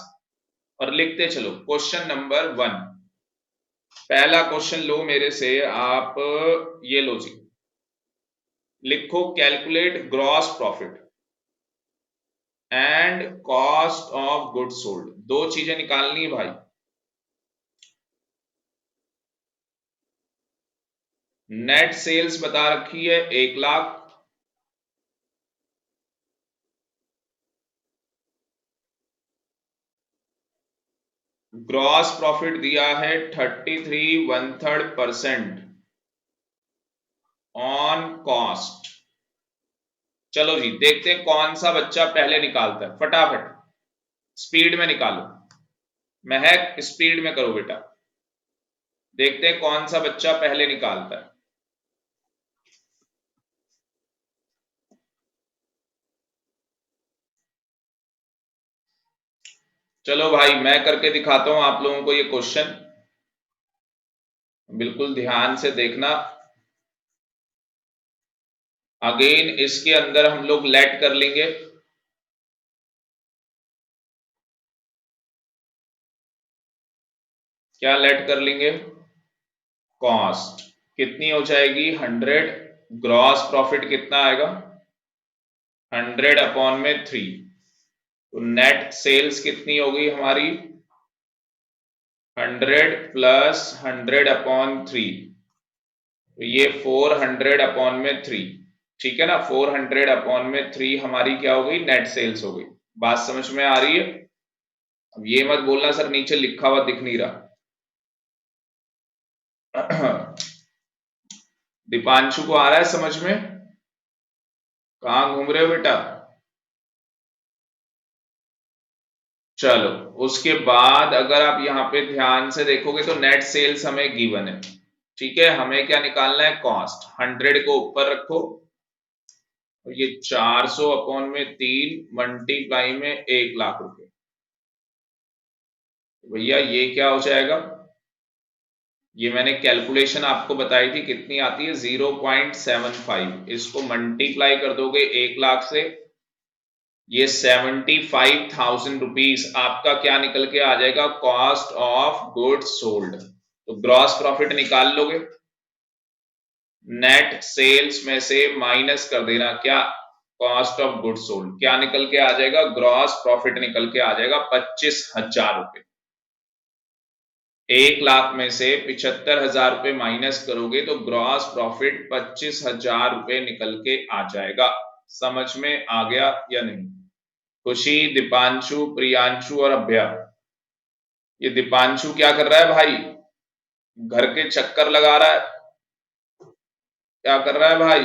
और लिखते चलो। क्वेश्चन नंबर 1, पहला क्वेश्चन लो मेरे से आप, ये लो जी, लिखो calculate gross profit and cost of goods sold, दो चीजें निकालनी है भाई। नेट सेल्स बता रखी है 1,00,000, ग्रॉस प्रॉफिट दिया है 33 1/3% ऑन कॉस्ट। चलो जी देखते हैं कौन सा बच्चा पहले निकालता है, फटाफट स्पीड में निकालो, महक स्पीड में करो बेटा, देखते हैं कौन सा बच्चा पहले निकालता है। चलो भाई मैं करके दिखाता हूं आप लोगों को ये क्वेश्चन, बिल्कुल ध्यान से देखना। अगेन इसके अंदर हम लोग लेट कर लेंगे, क्या लेट कर लेंगे, कॉस्ट कितनी हो जाएगी 100, ग्रॉस प्रॉफिट कितना आएगा 100/3, तो नेट सेल्स कितनी होगी हमारी 100 प्लस 100/3, तो ये 400/3, ठीक है ना, 400/3 हमारी क्या हो गई, नेट सेल्स हो गई। बात समझ में आ रही है? अब ये मत बोलना सर नीचे लिखा हुआ दिख नहीं रहा। दीपांशु को आ रहा है समझ में? कहां घूम रहे हो बेटा? चलो उसके बाद अगर आप यहां पे ध्यान से देखोगे तो नेट सेल्स हमें गिवन है, ठीक है, हमें क्या निकालना है, कॉस्ट। 100 को ऊपर रखो और ये 400 अपॉन में 3 मल्टीप्लाई में 1 लाख रुपए। भैया ये क्या हो जाएगा, ये मैंने कैलकुलेशन आपको बताई थी कितनी आती है, 0.75। इसको मल्टीप्लाई कर दोगे 1 लाख से, ये 75,000 रुपीज आपका क्या निकल के आ जाएगा, कॉस्ट ऑफ गुड्स सोल्ड। तो ग्रॉस प्रॉफिट निकाल लोगे, नेट सेल्स में से माइनस कर देना क्या, कॉस्ट ऑफ गुड्स सोल्ड। क्या निकल के आ जाएगा, ग्रॉस प्रॉफिट निकल के आ जाएगा 25,000 रुपए। 1 लाख में से 75,000 रुपए माइनस करोगे तो ग्रॉस प्रॉफिट 25,000 रुपए निकल के आ जाएगा। समझ में आ गया या नहीं। खुशी, दीपांशु, प्रियांशु और अभ्या। ये दीपांशु क्या कर रहा है भाई, घर के चक्कर लगा रहा है, क्या कर रहा है भाई।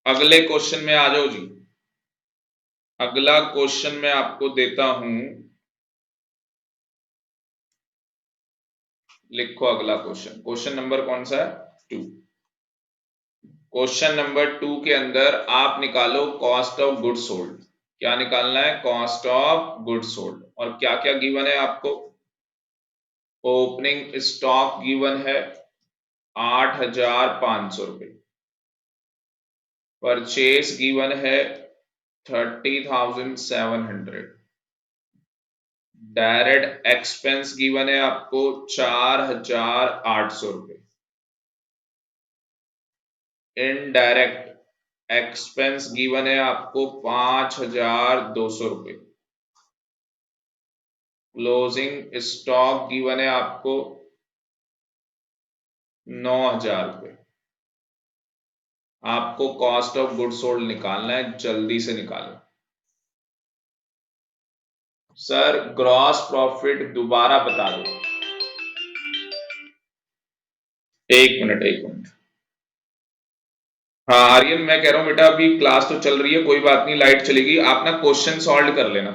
अगले क्वेश्चन में आ जाओ जी। अगला क्वेश्चन मैं आपको देता हूं, लिखो अगला क्वेश्चन। क्वेश्चन नंबर कौन सा है, 2। क्वेश्चन नंबर 2 के अंदर आप निकालो कॉस्ट ऑफ गुड्स सोल्ड। क्या निकालना है, कॉस्ट ऑफ गुड्स सोल्ड। और क्या क्या गिवन है आपको, ओपनिंग स्टॉक गिवन है 8,500 रुपए, परचेस गिवन है 30,700, डायरेक्ट एक्सपेंस गिवन है आपको 4,800 रुपए, इनडायरेक्ट एक्सपेंस गिवन है आपको 5,200 रुपए, क्लोजिंग स्टॉक गिवन है आपको 9,000 रुपए। आपको कॉस्ट ऑफ गुड्स सोल्ड निकालना है, जल्दी से निकालो। सर ग्रॉस प्रॉफिट दोबारा बता दो। एक मिनट। हाँ आर्यन, मैं कह रहा हूं बेटा अभी क्लास तो चल रही है, कोई बात नहीं, लाइट चलेगी, आप ना क्वेश्चन सॉल्व कर लेना।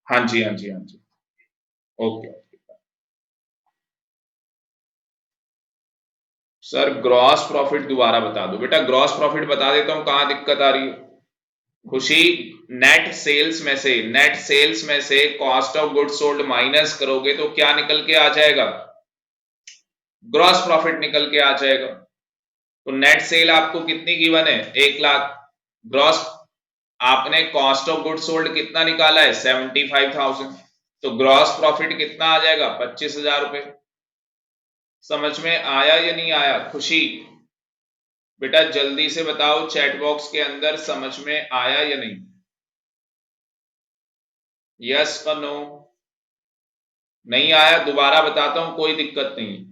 हाँ जी हाँ जी हाँ जी, ओके। सर ग्रॉस प्रॉफिट दोबारा बता दो बेटा, ग्रॉस प्रॉफिट बता देता हूं, कहां दिक्कत आ रही है। खुशी, नेट सेल्स में से cost of goods sold minus करोगे तो क्या निकल के आ जाएगा, ग्रॉस प्रॉफिट निकल के आ जाएगा। तो नेट सेल आपको कितनी गिवन है, 1 लाख। ग्रॉस आपने कॉस्ट ऑफ गुड्स सोल्ड कितना निकाला है, 75,000। तो ग्रॉस प्रॉफिट कितना आ जाएगा, 25,000 रुपए। समझ में आया या नहीं आया। खुशी बेटा जल्दी से बताओ चैट बॉक्स के अंदर, समझ में आया या नहीं, यस और नो। नहीं आया दोबारा बताता हूं, कोई दिक्कत नहीं,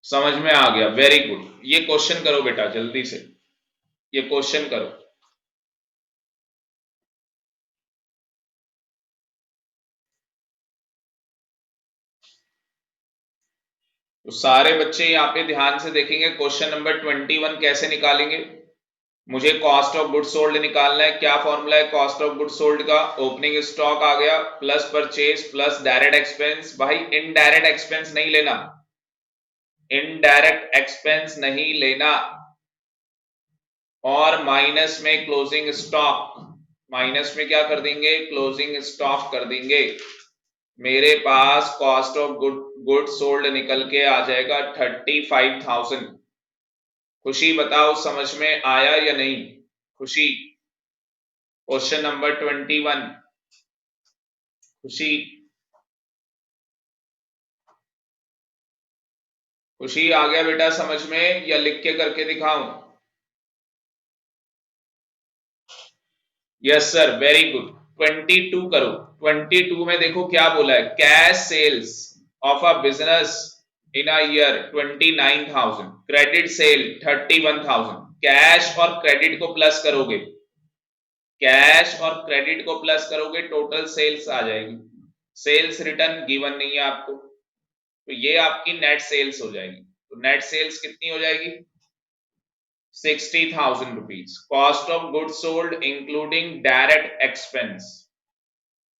समझ में आ गया, वेरी गुड। ये क्वेश्चन करो बेटा जल्दी से, ये क्वेश्चन करो। तो सारे बच्चे यहाँ पे ध्यान से देखेंगे, क्वेश्चन नंबर 21 कैसे निकालेंगे। मुझे कॉस्ट ऑफ गुड्स सोल्ड निकालना है। क्या फॉर्मूला है कॉस्ट ऑफ गुड्स सोल्ड का, ओपनिंग स्टॉक आ गया plus purchase plus direct expense. भाई इनडायरेक्ट एक्सपेंस नहीं लेना, इनडायरेक्ट एक्सपेंस नहीं लेना, और माइनस में क्लोजिंग स्टॉक, माइनस में क्या कर देंगे, क्लोजिंग स्टॉक कर देंगे। मेरे पास कॉस्ट ऑफ गुड सोल्ड निकल के आ जाएगा 35,000। खुशी बताओ समझ में आया या नहीं। खुशी, क्वेश्चन नंबर 21। खुशी, खुशी आ गया बेटा समझ में, या लिख के करके दिखाऊं। Yes sir, very good. 22 करो। 22 में देखो क्या बोला है, cash sales of a business in a year 29,000, credit sale 31,000। Cash और क्रेडिट को प्लस करोगे, कैश और क्रेडिट को प्लस करोगे टोटल सेल्स आ जाएगी। सेल्स रिटर्न गिवन नहीं है आपको, तो ये आपकी नेट सेल्स हो जाएगी। तो नेट सेल्स कितनी हो जाएगी, 60,000 rupees. Cost of goods sold including direct expense.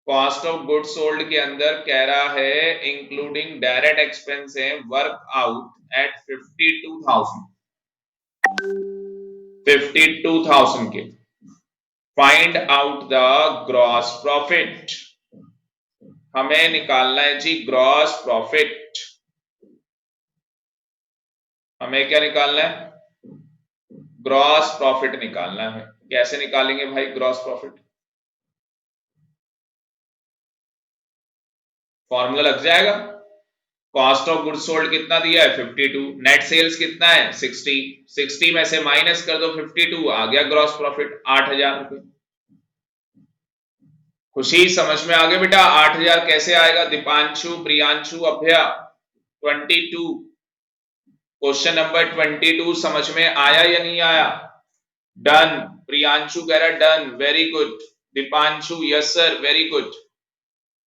Cost of good sold के अंदर कह रहा है इंक्लूडिंग डायरेक्ट एक्सपेंस है वर्क आउट एट 52,000 के। Find out the gross profit. हमें निकालना है जी ग्रॉस प्रॉफिट। हमें क्या निकालना है? ग्रॉस प्रॉफिट निकालना है। कैसे निकालेंगे भाई ग्रॉस प्रॉफिट? फॉर्मूला लग जाएगा। कॉस्ट ऑफ गुड्स सोल्ड कितना दिया है 52, नेट सेल्स कितना है 60 में से माइनस कर दो 52, आ गया ग्रॉस प्रॉफिट 8,000 रुपए। खुशी समझ में आ गया बेटा? 8,000 कैसे आएगा? दीपांशु, प्रियांशु, अभ्या 22। क्वेश्चन नंबर 22 समझ में आया या नहीं आया? डन। प्रियांशु कह रहा done, very good. Deepanshu yes sir, very good.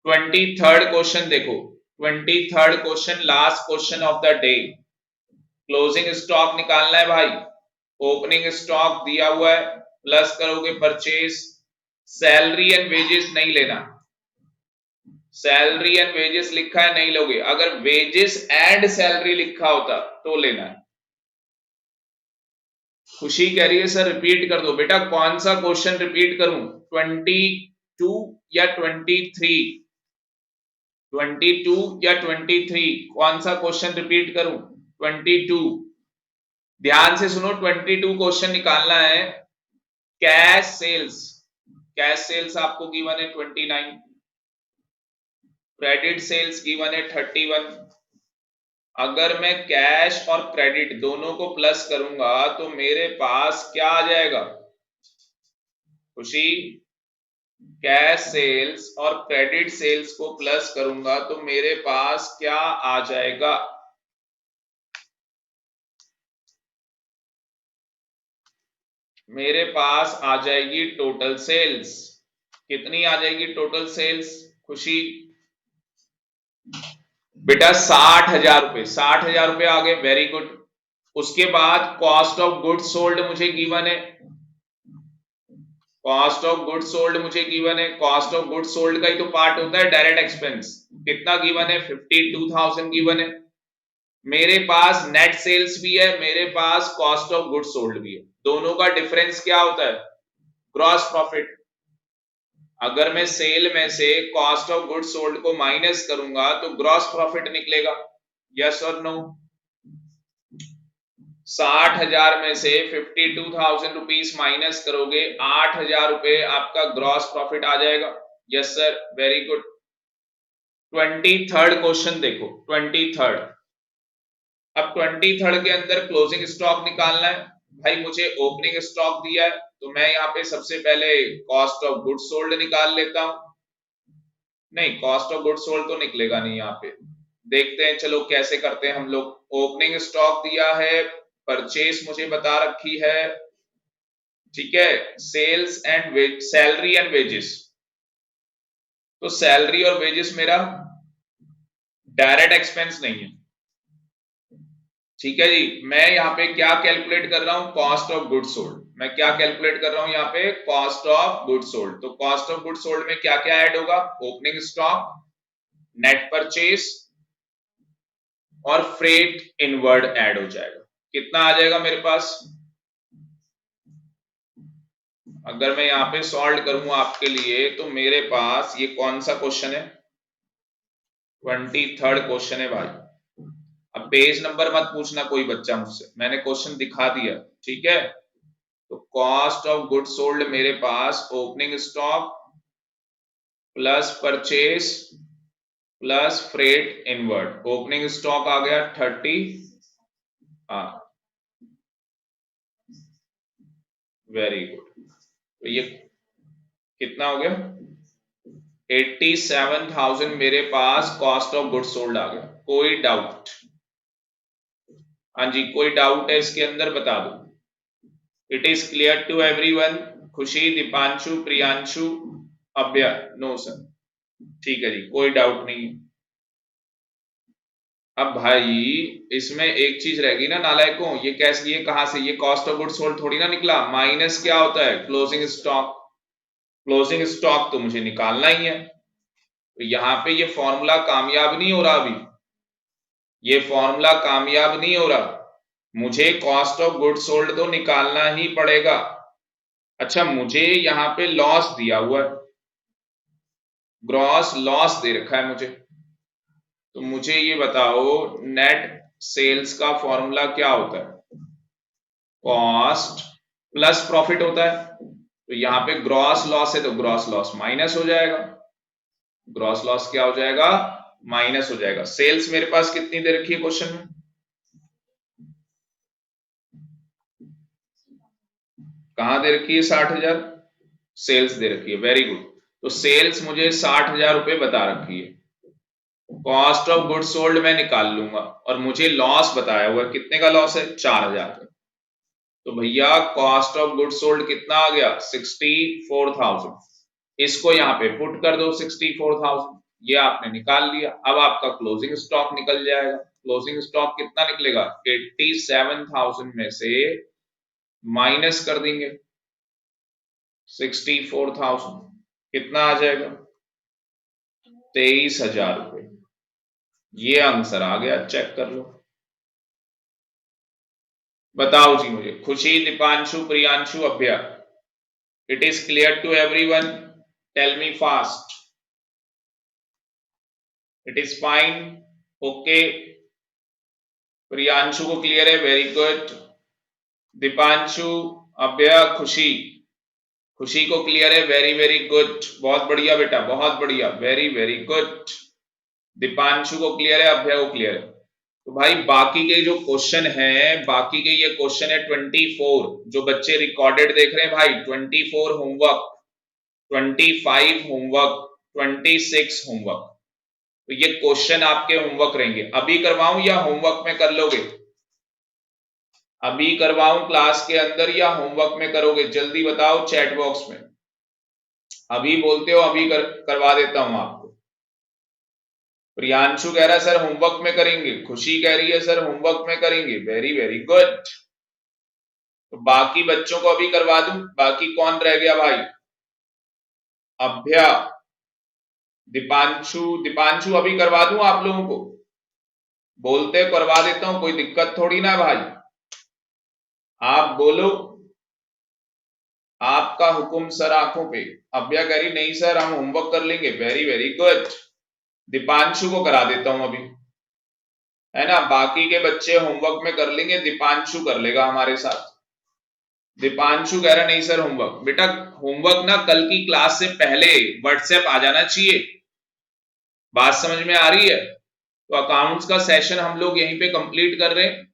23rd question देखो, 23rd question, last question of the day. Closing stock निकालना है भाई। ओपनिंग स्टॉक दिया हुआ है, प्लस करोगे परचेज। सैलरी एंड वेजेस नहीं लेना। सैलरी एंड वेजेस लिखा है नहीं लोगे, अगर वेजेस एंड सैलरी लिखा होता तो लेना है। खुशी कह रही है सर रिपीट कर दो। बेटा कौन सा क्वेश्चन रिपीट करूं? 22 या 23? 22 या 23 कौन सा क्वेश्चन रिपीट करूं? 22। ध्यान से सुनो, 22 क्वेश्चन निकालना है। कैश सेल्स, कैश सेल्स आपको गिवन है 29, क्रेडिट सेल्स गिवन है 31। अगर मैं कैश और क्रेडिट दोनों को प्लस करूंगा तो मेरे पास क्या आ जाएगा? खुशी, कैश सेल्स और क्रेडिट सेल्स को प्लस करूंगा तो मेरे पास क्या आ जाएगा? मेरे पास आ जाएगी टोटल सेल्स। कितनी आ जाएगी टोटल सेल्स खुशी? बेटा 60,000 रुपए। 60,000 रुपए आ गए, वेरी गुड। उसके बाद कॉस्ट ऑफ गुड्स सोल्ड मुझे गिवन है। कॉस्ट ऑफ गुड्स सोल्ड मुझे गिवन है। कॉस्ट ऑफ गुड्स सोल्ड का ही तो पार्ट होता है डायरेक्ट एक्सपेंस। कितना गिवन है? 52,000 गिवन है। मेरे पास नेट सेल्स भी है, मेरे पास कॉस्ट ऑफ गुड्स सोल्ड भी है। दोनों का डिफरेंस क्या होता है? Gross profit. अगर मैं सेल में से कॉस्ट ऑफ गुड्स सोल्ड को माइनस करूंगा तो ग्रॉस प्रॉफिट निकलेगा। यस और नो? 60,000 में से 52,000 रुपीस माइनस करोगे, 8,000 रुपए आपका ग्रॉस प्रॉफिट आ जाएगा। Yes sir, very good. 23rd question देखो, 23rd। अब 23rd के अंदर क्लोजिंग स्टॉक निकालना है। भाई मुझे ओपनिंग स्टॉक दिया है तो मैं यहाँ पे सबसे पहले कॉस्ट ऑफ गुड्स सोल्ड निकाल लेता हूं। नहीं, कॉस्ट ऑफ गुड्स सोल्ड तो निकलेगा नहीं यहाँ पे। देखते हैं चलो कैसे करते हैं हम लोग। ओपनिंग स्टॉक दिया है, परचेस मुझे बता रखी है, ठीक है, sales and salary and wages. तो सैलरी और वेजेस मेरा डायरेक्ट एक्सपेंस नहीं है, ठीक है जी। मैं यहाँ पे क्या कैलकुलेट कर रहा हूं? Cost of goods sold. मैं क्या कैलकुलेट कर रहा हूं यहाँ पे? Cost of goods sold. तो कॉस्ट ऑफ गुड्स सोल्ड में क्या क्या ऐड होगा? ओपनिंग स्टॉक, नेट परचेस और फ्रेट इनवर्ड ऐड हो जाएगा। कितना आ जाएगा मेरे पास? अगर मैं यहाँ पे सॉल्व करूं आपके लिए तो मेरे पास ये कौन सा क्वेश्चन है? 23rd क्वेश्चन है भाई। अब पेज नंबर मत पूछना कोई बच्चा मुझसे, मैंने क्वेश्चन दिखा दिया, ठीक है। तो कॉस्ट ऑफ गुड्स सोल्ड मेरे पास opening stock plus purchase plus freight inward. Opening stock आ गया 30, वेरी गुड। तो ये कितना हो गया? 87,000 मेरे पास कॉस्ट ऑफ गुड्स सोल्ड आ गया। कोई डाउट? हाँ जी, कोई डाउट है इसके अंदर बता दो। It is clear to everyone? Khushi, Deepanshu, Priyanshu, Abhya? No sir, ठीक है जी, कोई डाउट नहीं है। अब भाई इसमें एक चीज रहेगी ना नालायकों, ये कैसे, ये कहां से, ये कॉस्ट ऑफ गुड्स सोल्ड थोड़ी ना निकला, माइनस क्या होता है, क्लोजिंग स्टॉक। क्लोजिंग स्टॉक तो मुझे निकालना ही है, तो यहां पे ये फॉर्मूला कामयाब नहीं हो रहा अभी, ये फॉर्मूला कामयाब नहीं हो रहा, मुझे कॉस्ट ऑफ गुड्स सोल्ड तो निकालना ही पड़ेगा। अच्छा मुझे यहां पे लॉस दिया हुआ है, ग्रॉस लॉस दे रखा है मुझे, तो मुझे ये बताओ नेट सेल्स का फॉर्मूला क्या होता है, कॉस्ट प्लस प्रॉफिट होता है, तो यहां पे ग्रॉस लॉस है तो ग्रॉस लॉस माइनस हो जाएगा, ग्रॉस लॉस क्या हो जाएगा, माइनस हो जाएगा। सेल्स मेरे पास कितनी दे रखी है क्वेश्चन में, कहां दे रखी है, 60,000 सेल्स दे रखी है, वेरी गुड। तो सेल्स मुझे 60,000 रुपए बता रखी है, कॉस्ट ऑफ गुड्स सोल्ड मैं निकाल लूंगा, और मुझे लॉस बताया हुआ है, कितने का लॉस है, 4,000 का। तो भैया कॉस्ट ऑफ गुड्स सोल्ड कितना आ गया, 64,000, इसको यहाँ पे पुट कर दो 64,000, ये आपने निकाल लिया। अब आपका क्लोजिंग स्टॉक निकल जाएगा, क्लोजिंग स्टॉक कितना निकलेगा, 87,000 में से माइनस कर देंगे 64,000, कितना आ जाएगा, 23,000 रुपए। ये आंसर आ गया, चेक कर लो। बताओ जी मुझे, Khushi, Deepanshu, Priyanshu, Abhya, it is clear to everyone, tell me fast, it is fine, okay, Priyanshu को क्लियर है, वेरी गुड, दीपांशु, अभ्या, खुशी, खुशी को क्लियर है, वेरी वेरी गुड, बहुत बढ़िया बेटा, बहुत बढ़िया, वेरी वेरी गुड, दीपांशु को क्लियर है, अभ्या को क्लियर है। तो भाई बाकी के जो क्वेश्चन है, बाकी के ये क्वेश्चन है 24, जो बच्चे रिकॉर्डेड देख रहे हैं भाई, 24 होमवर्क, 25 होमवर्क, 26 होमवर्क, तो ये क्वेश्चन आपके होमवर्क रहेंगे। अभी करवाऊं या होमवर्क में कर लोगे, अभी करवाऊं क्लास के अंदर या होमवर्क में करोगे, जल्दी बताओ चैट बॉक्स में, अभी बोलते हो अभी करवा देता हूं आपको। प्रियांशु कह रहा है सर होमवर्क में करेंगे, खुशी कह रही है सर होमवर्क में करेंगे, वेरी वेरी गुड। तो बाकी बच्चों को अभी करवा दूं, बाकी कौन रह गया भाई, अभ्या, दीपांशु, दीपांशु अभी करवा दूं आप लोगों को, बोलते करवा देता हूं, कोई दिक्कत थोड़ी ना भाई, आप बोलो, आपका हुक्म सर आंखों पे। अभ्या कह रही नहीं सर हम होमवर्क कर लेंगे, वेरी वेरी गुड, दीपांशु को करा देता हूं अभी, है ना, बाकी के बच्चे होमवर्क में कर लेंगे, दीपांशु कर लेगा हमारे साथ। दीपांशु कह रहा नहीं सर होमवर्क, बेटा होमवर्क ना कल की क्लास से पहले व्हाट्सएप आ जाना चाहिए, बात समझ में आ रही है। तो अकाउंट्स का सेशन हम लोग यहीं पे कंप्लीट कर रहे हैं,